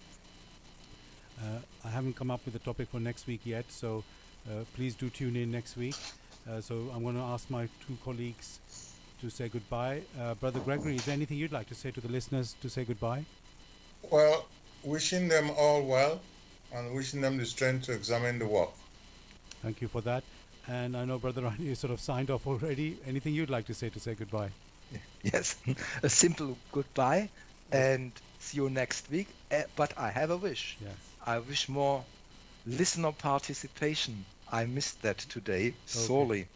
I haven't come up with a topic for next week yet, so please do tune in next week. So I'm going to ask my two colleagues to say goodbye. Brother Gregory, is there anything you'd like to say to the listeners to say goodbye? Well, wishing them all well and wishing them the strength to examine the work. Thank you for that. And I know Brother Ryan, you sort of signed off already. Anything you'd like to say goodbye? Yes, a simple goodbye and see you next week. But I have a wish. Yes. I wish more listener participation. I missed that today, sorely.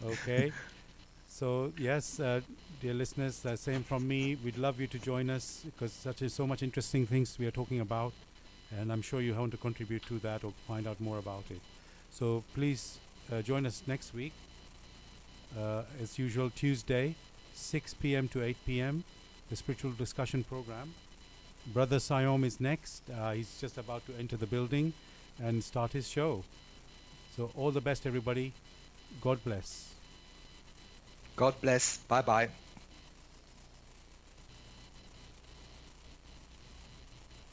Okay. So yes, dear listeners, same from me. We'd love you to join us because so much interesting things we are talking about, and I'm sure you want to contribute to that or find out more about it. So please join us next week, as usual, Tuesday, 6 p.m. to 8 p.m., the spiritual discussion program. Brother Sayom is next. He's just about to enter the building and start his show. So all the best, everybody. God bless. God bless. Bye-bye.